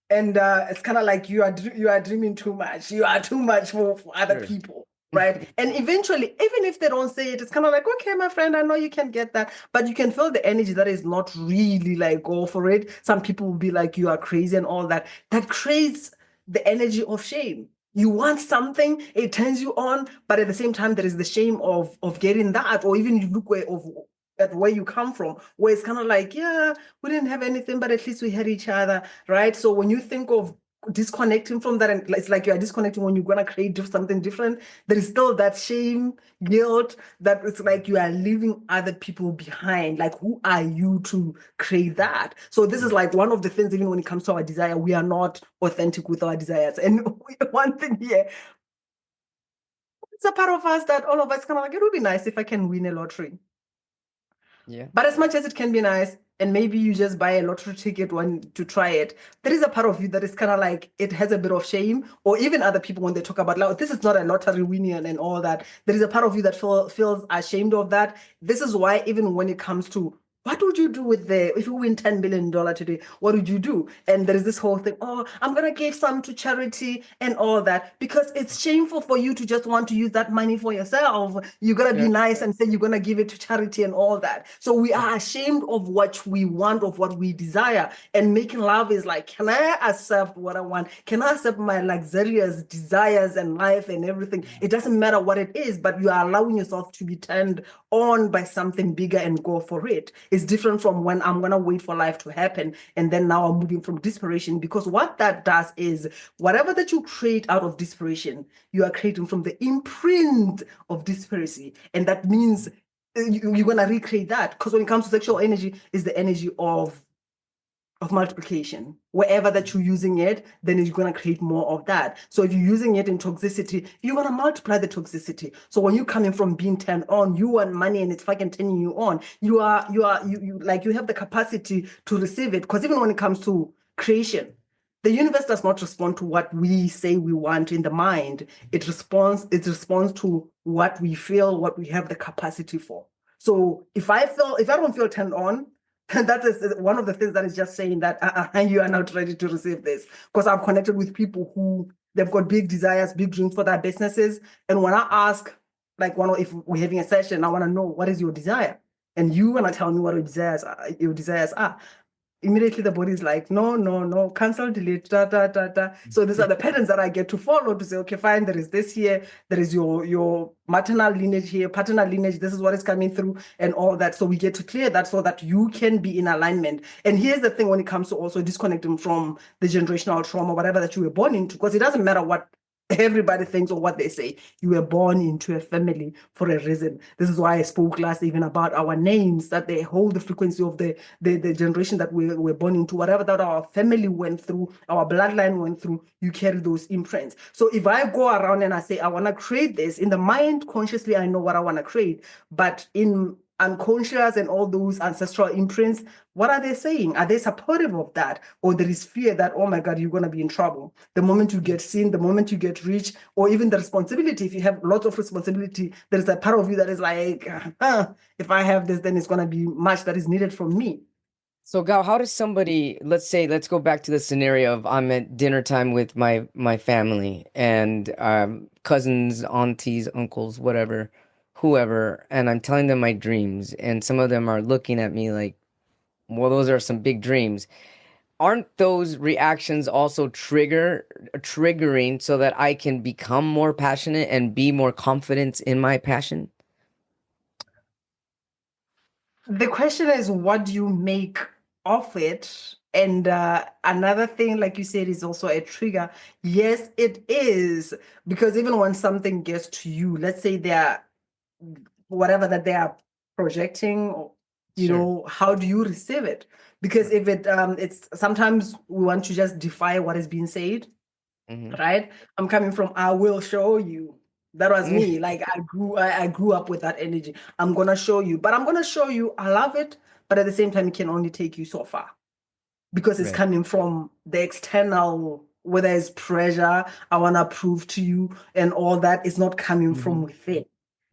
And it's kind of like you are dreaming too much. You are too much for other Sure. people, right? And eventually, even if they don't say it, it's kind of like, okay, my friend, I know you can get that, but you can feel the energy that is not really like go for it. Some people will be like, you are crazy and all that. That creates the energy of shame. You want something, it turns you on, but at the same time, there is the shame of getting that, or even you look at where you come from, where it's kind of like, yeah, we didn't have anything, but at least we had each other, right? So when you think of disconnecting from that, and it's like you are disconnecting when you're going to create something different, there is still that shame, guilt, that it's like you are leaving other people behind. Like, who are you to create that? So this is like one of the things, even when it comes to our desire, we are not authentic with our desires. And one thing here, it's a part of us that all of us kind of like, it would be nice if I can win a lottery. Yeah. But as much as it can be nice, and maybe you just buy a lottery ticket to try it, there is a part of you that is kind of like it has a bit of shame, or even other people when they talk about, like, this is not a lottery winning and all that. There is a part of you that feels ashamed of that. This is why even when it comes to what would you do with if you win $10 billion today, what would you do? And there is this whole thing, oh, I'm gonna give some to charity and all that, because it's shameful for you to just want to use that money for yourself. You gotta be nice and say you're gonna give it to charity and all that. So we are ashamed of what we want, of what we desire. And making love is like, can I accept what I want? Can I accept my luxurious desires and life and everything? It doesn't matter what it is, but you are allowing yourself to be turned on by something bigger and go for it. It's different from when I'm going to wait for life to happen, and then now I'm moving from desperation, because what that does is whatever that you create out of desperation, you are creating from the imprint of desperation. And that means you're going to recreate that, because when it comes to sexual energy, is the energy of multiplication. Wherever that you're using it, then you're going to create more of that. So if you're using it in toxicity, you're going to multiply the toxicity. So when you're coming from being turned on, you want money and it's fucking turning you on. You have the capacity to receive it. Because even when it comes to creation, the universe does not respond to what we say we want in the mind. It responds to what we feel, what we have the capacity for. So if I don't feel turned on, that is one of the things that is just saying that you are not ready to receive this. Because I'm connected with people who they've got big desires, big dreams for their businesses. And when I ask, like, if we're having a session, I want to know, what is your desire? And you want to tell me what your desires are. immediately the body is like, no, no, no, cancel, delete, da, da, da, da. So these are the patterns that I get to follow to say, okay, fine, there is this here, there is your maternal lineage here, paternal lineage, this is what is coming through and all that. So we get to clear that so that you can be in alignment. And here's the thing when it comes to also disconnecting from the generational trauma, whatever that you were born into, because it doesn't matter what everybody thinks or what they say. You were born into a family for a reason. This is why I spoke last even about our names, that they hold the frequency of the generation that we were born into. Whatever that our family went through, our bloodline went through, you carry those imprints. So if I go around and I say, I want to create this, in the mind, consciously, I know what I want to create. But in unconscious and all those ancestral imprints, what are they saying? Are they supportive of that? Or there is fear that, oh my God, you're going to be in trouble. The moment you get seen, the moment you get rich, or even the responsibility, if you have lots of responsibility, there's a part of you that is like, if I have this, then it's going to be much that is needed from me. So Gal, how does somebody, let's go back to the scenario of I'm at dinner time with my family and cousins, aunties, uncles, whatever, whoever, and I'm telling them my dreams, and some of them are looking at me like, well, those are some big dreams. Aren't those reactions also triggering so that I can become more passionate and be more confident in my passion? The question is, what do you make of it? And another thing, like you said, is also a trigger. Yes, it is. Because even when something gets to you, let's say they are whatever that they are projecting, or, Sure. how do you receive it? Because if it's sometimes we want to just defy what is being said, Hmm. right? I'm coming from I will show you. That was me. Like I grew up with that energy. I'm gonna show you, but I'm gonna show you. I love it, but at the same time, it can only take you so far because it's Right. coming from the external, whether it's pressure, I want to prove to you, and all that is not coming from Hmm. within.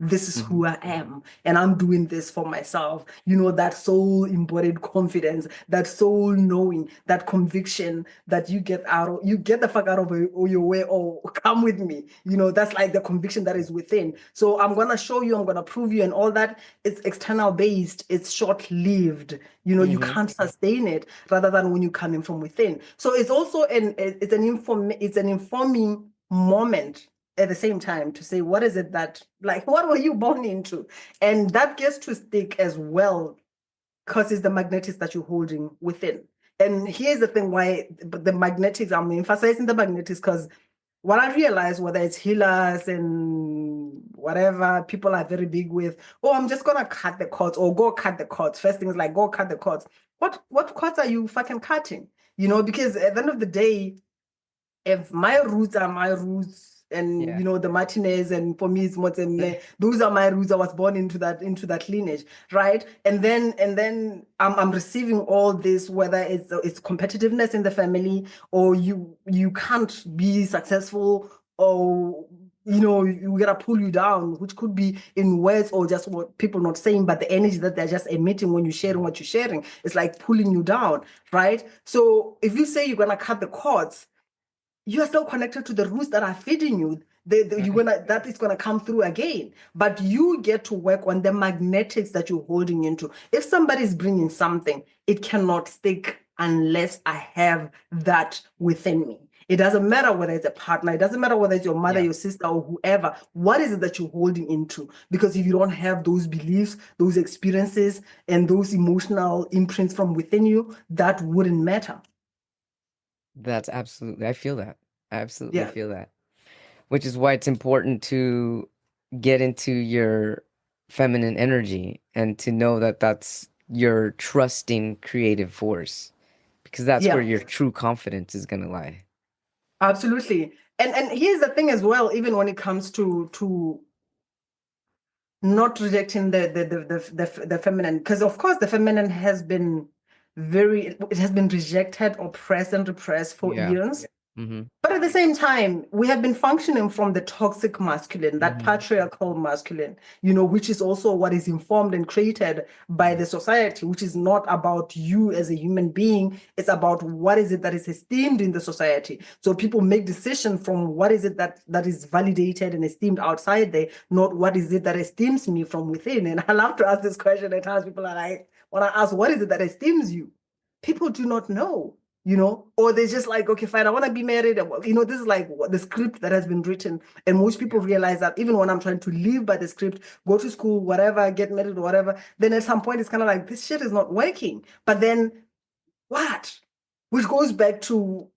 This is Hmm. who I am, and I'm doing this for myself. That soul embodied confidence, that soul knowing, that conviction that you get the fuck out of your way, or come with me. That's like the conviction that is within. So I'm gonna show you, I'm gonna prove you, and all that. It's external based, it's short lived. You Hmm. can't sustain it rather than when you're coming from within. So it's also it's an informing moment at the same time to say, what is it that, like, what were you born into? And that gets to stick as well because it's the magnetics that you're holding within. And here's the thing why the magnetics, I'm emphasizing the magnetics because what I realized, whether it's healers and whatever, people are very big with, oh, I'm just gonna cut the cords or go cut the cords. First thing is like, go cut the cords. What cords are you fucking cutting? Because at the end of the day, if my roots are my roots, and Yeah. the Martinez, and for me it's Motsemme, those are my roots. I was born into that lineage, right? And then I'm receiving all this, whether it's competitiveness in the family, or you can't be successful, or you gotta pull you down, which could be in words or just what people not saying, but the energy that they're just emitting when you're sharing what you're sharing, it's like pulling you down, right? So if you say you're gonna cut the cords, you are still connected to the roots that are feeding you. That is gonna come through again. But you get to work on the magnetics that you're holding into. If somebody is bringing something, it cannot stick unless I have that within me. It doesn't matter whether it's a partner, it doesn't matter whether it's your mother, Yeah. your sister, or whoever. What is it that you're holding into? Because if you don't have those beliefs, those experiences, and those emotional imprints from within you, that wouldn't matter. That's absolutely, I feel that. I absolutely Yeah. feel that. Which is why it's important to get into your feminine energy and to know that that's your trusting creative force, because that's where Yeah. your true confidence is going to lie. Absolutely. And here's the thing as well, even when it comes to not rejecting the feminine, because of course the feminine has been it has been rejected, oppressed, and repressed for Yeah. years. Hmm. But at the same time, we have been functioning from the toxic masculine, that Hmm. patriarchal masculine, which is also what is informed and created by the society, which is not about you as a human being. It's about what is it that is esteemed in the society. So people make decisions from what is it that is validated and esteemed outside there, not what is it that esteems me from within. And I love to ask this question at times. People are like, when I ask, what is it that esteems you? people do not know, or they're just like, okay, fine, I want to be married. This is like the script that has been written. And most people realize that even when I'm trying to live by the script, go to school, whatever, get married, or whatever, then at some point it's kind of like, this shit is not working. But then what? Which goes back to,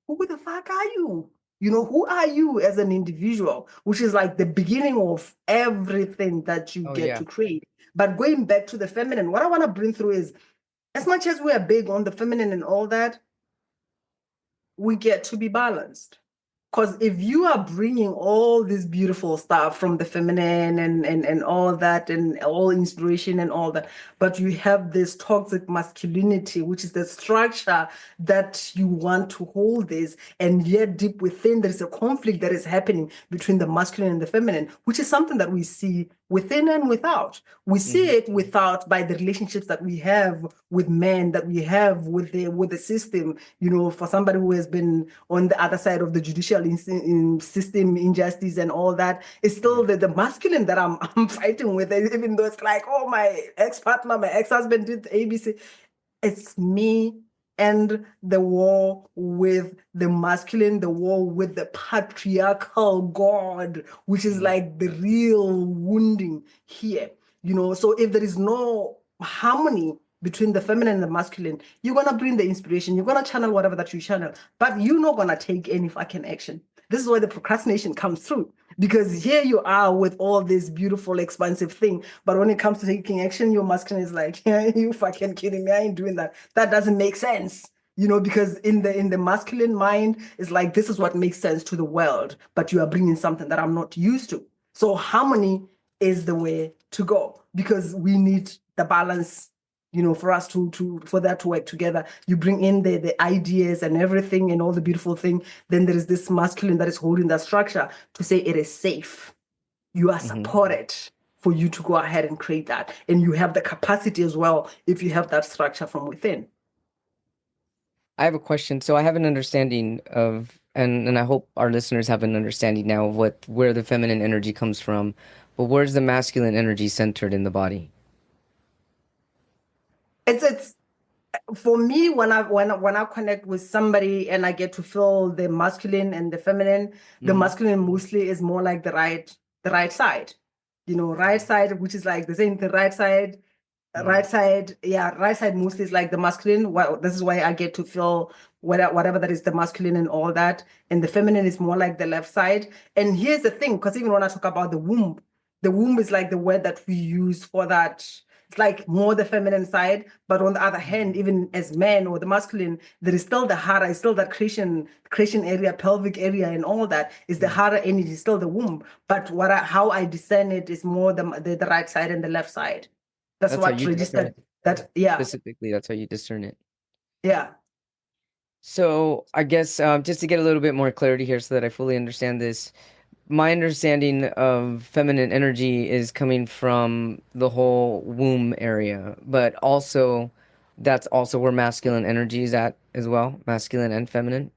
who the fuck are you? Who are you as an individual? Which is like the beginning of everything that you Oh get yeah. to create. But going back to the feminine, what I want to bring through is, as much as we are big on the feminine and all that, we get to be balanced. Because if you are bringing all this beautiful stuff from the feminine and all that and all inspiration and all that, but you have this toxic masculinity, which is the structure that you want to hold this, and yet deep within there's a conflict that is happening between the masculine and the feminine, which is something that we see within and without. We see it without by the relationships that we have with men, that we have with the system. For somebody who has been on the other side of the judicial system, injustice and all that, it's still the masculine that I'm fighting with, even though it's like, oh, my ex-partner, my ex-husband did ABC. It's me and the war with the masculine, the war with the patriarchal God, which is like the real wounding here. So if there is no harmony between the feminine and the masculine, you're gonna bring the inspiration, you're gonna channel whatever that you channel, but you're not gonna take any fucking action. This is where the procrastination comes through, because here you are with all this beautiful, expansive thing, but when it comes to taking action, your masculine is like, yeah, you fucking kidding me? I ain't doing that. That doesn't make sense. Because in the masculine mind, it's like, this is what makes sense to the world, but you are bringing something that I'm not used to. So harmony is the way to go, because we need the balance, for us for that to work together. You bring in the ideas and everything and all the beautiful thing. Then there is this masculine that is holding that structure to say it is safe. You are supported for you to go ahead and create that. And you have the capacity as well if you have that structure from within. I have a question. So I have an understanding of, and I hope our listeners have an understanding now of where the feminine energy comes from. But where's the masculine energy centered in the body? It's for me, when I connect with somebody and I get to feel the masculine and the feminine, the masculine mostly is more like the right side, right side, which is like the same, the right side. Right side, yeah, right side mostly is like the masculine. Well, this is why I get to feel whatever that is the masculine and all that. And the feminine is more like the left side. And here's the thing, because even when I talk about the womb is like the word that we use for that. It's like more the feminine side. But on the other hand, even as men or the masculine, there is still the hara, is still that creation area, pelvic area, and all that is the hara energy, still the womb. But how I discern it is more the right side and the left side. That's That's how what you discern registered it. that, yeah, Specifically, that's how you discern it. yeah. So I guess just to get a little bit more clarity here so that I fully understand this, my understanding of feminine energy is coming from the whole womb area, but also that's also where masculine energy is at as well, masculine and feminine.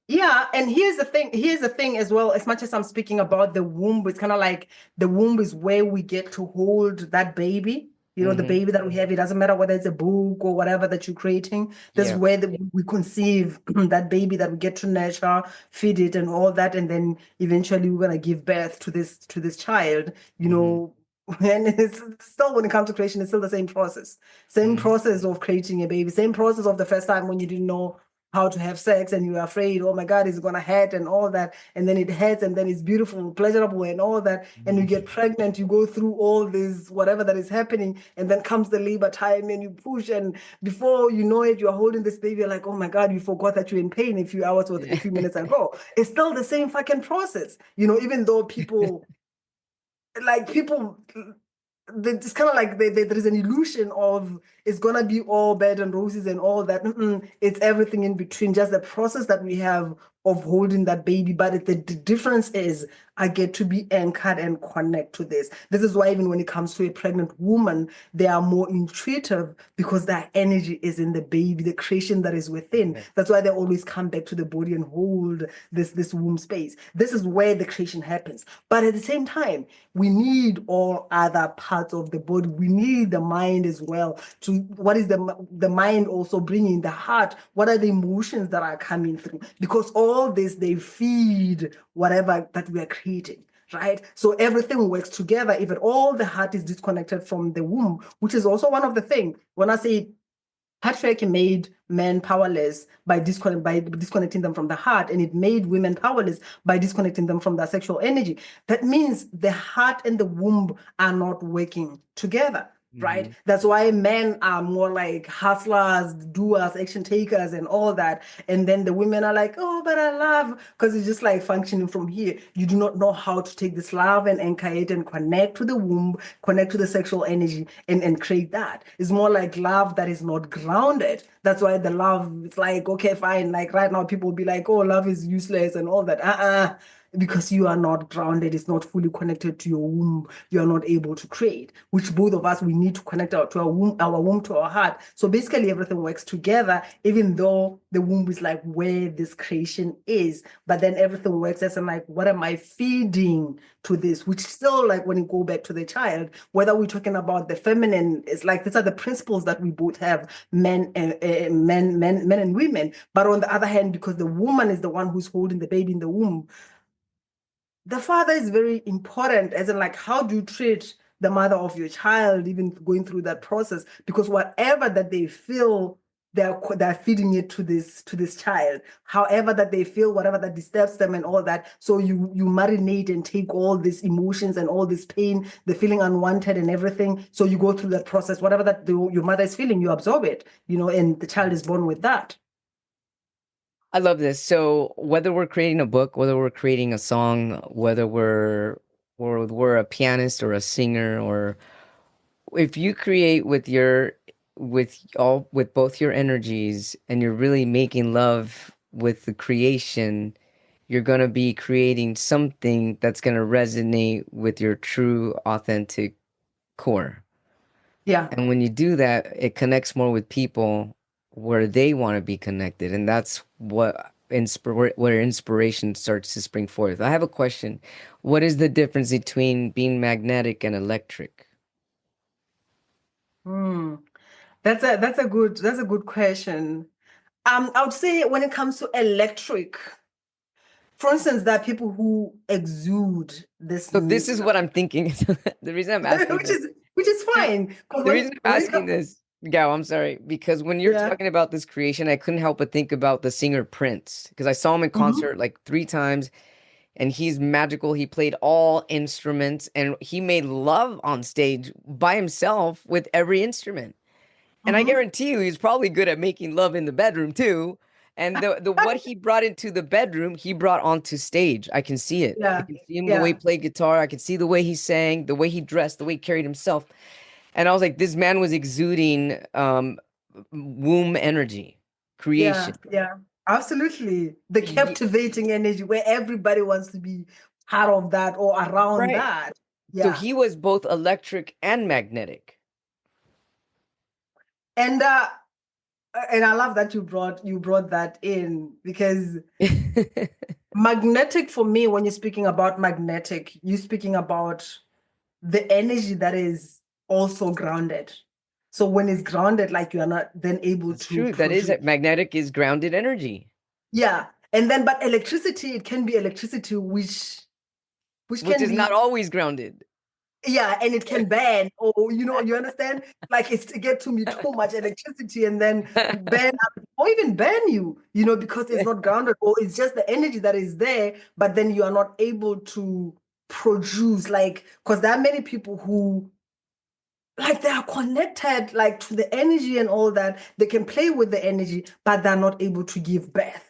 Yeah, and here's the thing as well. As much as I'm speaking about the womb, it's kind of like the womb is where we get to hold that baby. The baby that we have, it doesn't matter whether it's a book or whatever that you're creating. This is Yeah. where we conceive that baby that we get to nurture, feed it, and all that, and then eventually we're gonna give birth to this child. And it's still, when it comes to creation, it's still the same process. Same process of creating a baby. Same process of the first time when you didn't know how to have sex and you're afraid, oh my God, it's gonna hurt and all that, and then it hurts and then it's beautiful, pleasurable and all that, and you get pregnant, you go through all this, whatever that is happening, and then comes the labor time and you push, and before you know it, you're holding this baby, you're like, oh my God, you forgot that you're in pain a few hours or a few minutes ago. It's still the same fucking process, even though people it's kind of like there is an illusion of it's gonna be all bed and roses and all that. It's everything in between. Just the process that we have of holding that baby, but the difference is I get to be anchored and connect to this. This is why even when it comes to a pregnant woman, they are more intuitive because that energy is in the baby, the creation that is within. Okay. That's why they always come back to the body and hold this womb space. This is where the creation happens. But at the same time, we need all other parts of the body. We need the mind as well. To what is the mind also bringing, the heart? What are the emotions that are coming through? Because all this, they feed whatever that we are creating, right? So everything works together. If at all the heart is disconnected from the womb, which is also one of the things, when I say patriarchy made men powerless by disconnecting them from the heart, and it made women powerless by disconnecting them from their sexual energy. That means the heart and the womb are not working together. Right. Mhm. That's why men are more like hustlers, doers, action takers, and all that. And then the women are like, oh, but I love, because it's just like functioning from here. You do not know how to take this love and anchor it and connect to the womb, connect to the sexual energy, and create that. It's more like love that is not grounded. That's why the love, it's like, okay, fine. Like right now, people will be like, oh, love is useless and all that. Because you are not grounded, it's not fully connected to your womb, you are not able to create, which both of us, we need to connect to our womb to our heart. So basically everything works together, even though the womb is like where this creation is, but then everything works as I'm like, what am I feeding to this? Which still, like when you go back to the child, whether we're talking about the feminine, it's like these are the principles that we both have, men and women. But on the other hand, because the woman is the one who's holding the baby in the womb, the father is very important, as in like how do you treat the mother of your child even going through that process, because whatever that they feel, they're feeding it to this child, however that they feel, whatever that disturbs them and all that. So you marinate and take all these emotions and all this pain, the feeling unwanted and everything, so you go through that process, whatever that your mother is feeling, you absorb it, and the child is born with that. I love this. So whether we're creating a book, whether we're creating a song, whether we're a pianist or a singer, or if you create with both your energies and you're really making love with the creation, you're gonna be creating something that's gonna resonate with your true authentic core. Yeah. And when you do that, it connects more with people where they want to be connected. And that's where inspiration starts to spring forth. I have a question. What is the difference between being magnetic and electric? Hmm. That's a good question. I would say when it comes to electric, for instance, there are people who exude this, So this is what I'm thinking. The reason I'm asking which this, is see, fine. Because the when reason I'm when it asking comes, this, Gao, I'm sorry, because when you're yeah. talking about this creation, I couldn't help but think about the singer Prince, because I saw him in Mhm. concert like 3 times, and he's magical. He played all instruments and he made love on stage by himself with every instrument. And I Mhm. guarantee you he's probably good at making love in the bedroom too. And the what he brought into the bedroom, he brought onto stage. I can see it. I Yeah. can see him the way he Yeah. played guitar. I can see the way he sang, the way he dressed, the way he carried himself. And I was like, this man was exuding womb energy, Yeah. creation. Yeah. Absolutely. The Ye- captivating energy where everybody wants to be part of that or around right. that. So Yeah. he was both electric and magnetic. And I love that you brought that in, because magnetic, for me, when you're speaking about magnetic, you're speaking about the energy that is also grounded. So when it's grounded, like you are not then able That's to true. That is produce. it. Magnetic is grounded energy, Yeah. And then, but electricity, it can be electricity which which can is not be, always grounded. yeah, and it can burn, or you understand? Like it's to get to me too much electricity and then burn up, or even burn you, because it's not grounded, or it's just the energy that is there, but then you are not able to produce, like, because there are many people who, like, they are connected, like, to the energy and all that. They can play with the energy, but they're not able to give birth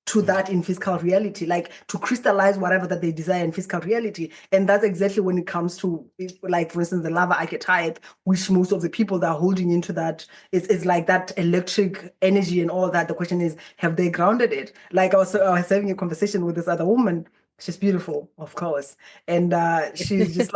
to that in physical reality, like to crystallize whatever that they desire in physical reality. And that's exactly when it comes to, like, for instance, the lava archetype, which most of the people that are holding into that is like that electric energy and all that. The question is, have they grounded it? Like I was having a conversation with this other woman. She's beautiful, of course. And she's just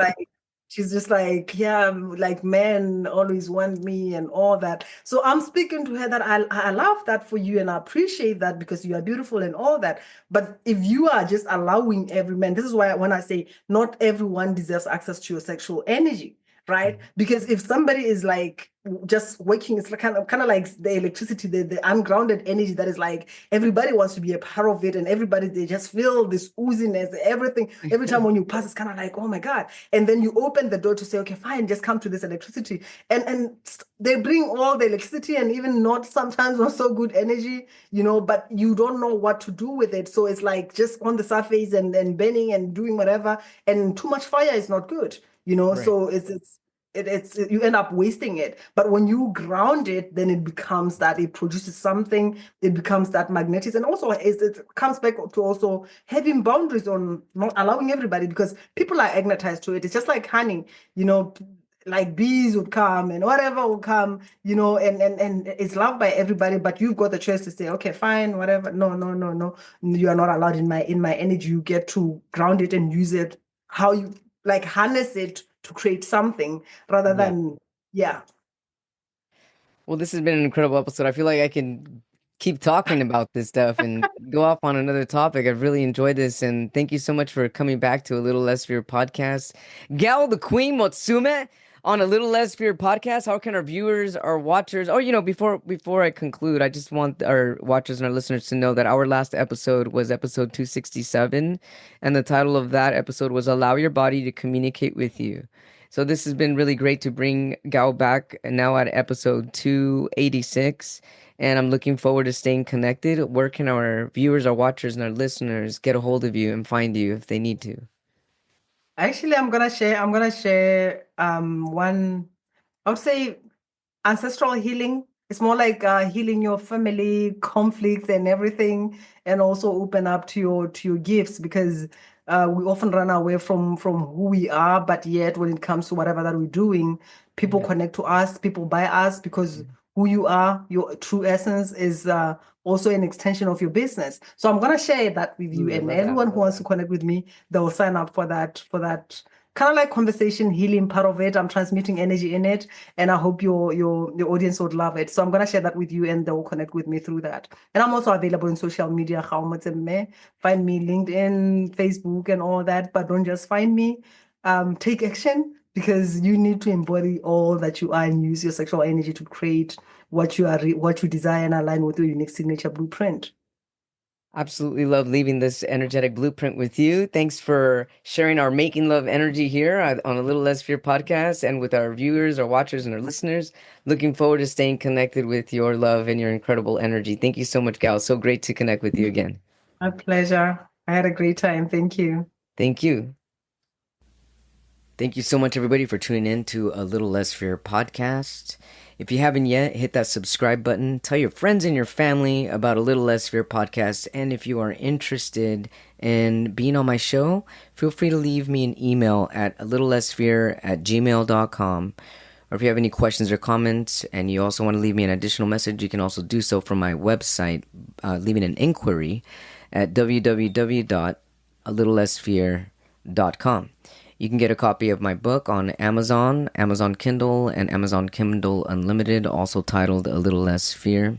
like, yeah, like men always want me and all that. So I'm speaking to her that I love that for you and I appreciate that because you are beautiful and all that. But if you are just allowing every man, this is why when I say not everyone deserves access to your sexual energy, right? Because if somebody is like just waking, it's like kind of like the electricity, the ungrounded energy that is like everybody wants to be a part of it, and everybody they just feel this ooziness, everything. Every time when you pass, it's kind of like, oh my God. And then you open the door to say, okay, fine, just come to this electricity. And they bring all the electricity and even not sometimes not so good energy, but you don't know what to do with it. So it's like just on the surface and burning and doing whatever. And too much fire is not good, Right. so it's you end up wasting it. But when you ground it, then it becomes that it produces something, it becomes that magnetism. And also it comes back to also having boundaries on not allowing everybody, because people are magnetized to it. It's just like honey, like bees would come and whatever will come, and it's loved by everybody, but you've got the choice to say, okay, fine, whatever. No, no, no, no. You are not allowed in my energy. You get to ground it and use it how you like harness it to create something rather Yeah. than, yeah. Well, this has been an incredible episode. I feel like I can keep talking about this stuff and go off on another topic. I've really enjoyed this, and thank you so much for coming back to A Little Less Fear podcast. Gal the Queen Motsemme on A Little Less Fear podcast. How can our viewers, our watchers, before I conclude, I just want our watchers and our listeners to know that our last episode was episode 267, and the title of that episode was Allow Your Body to Communicate with You. So this has been really great to bring Gao back now at episode 286. And I'm looking forward to staying connected. Where can our viewers, our watchers, and our listeners get a hold of you and find you if they need to? Actually, I'm gonna share one, I would say, ancestral healing. It's more like healing your family conflicts and everything, and also open up to your gifts, because we often run away from who we are, but yet when it comes to whatever that we're doing, people Yeah. connect to us, people buy us, because who you are, your true essence, is also an extension of your business. So I'm gonna share that with you, Ooh, I and love that. everyone who wants to connect with me, they will sign up for that kind of like conversation healing part of it. I'm transmitting energy in it, and I hope your audience would love it. So I'm gonna share that with you, and they'll connect with me through that. And I'm also available in social media. Gao Motsemme. Find me LinkedIn, Facebook, and all that. But don't just find me. Take action, because you need to embody all that you are and use your sexual energy to create what you desire and align with your unique signature blueprint. Absolutely love leaving this energetic blueprint with you. Thanks for sharing our making love energy here on A Little Less Fear podcast and with our viewers, our watchers, and our listeners. Looking forward to staying connected with your love and your incredible energy. Thank you so much, Gal. So great to connect with you again. My pleasure. I had a great time. Thank you. Thank you. Thank you so much, everybody, for tuning in to A Little Less Fear podcast. If you haven't yet, hit that subscribe button. Tell your friends and your family about A Little Less Fear podcast. And if you are interested in being on my show, feel free to leave me an email at a little less fear at gmail.com. Or if you have any questions or comments and you also want to leave me an additional message, you can also do so from my website, leaving an inquiry at www.alittlelessfear.com. You can get a copy of my book on Amazon, Amazon Kindle, and Amazon Kindle Unlimited, also titled A Little Less Fear.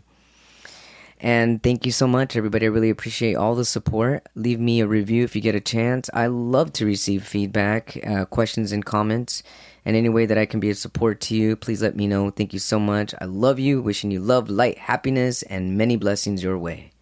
And thank you so much, everybody. I really appreciate all the support. Leave me a review if you get a chance. I love to receive feedback, questions, and comments. And any way that I can be of support to you, please let me know. Thank you so much. I love you. Wishing you love, light, happiness, and many blessings your way.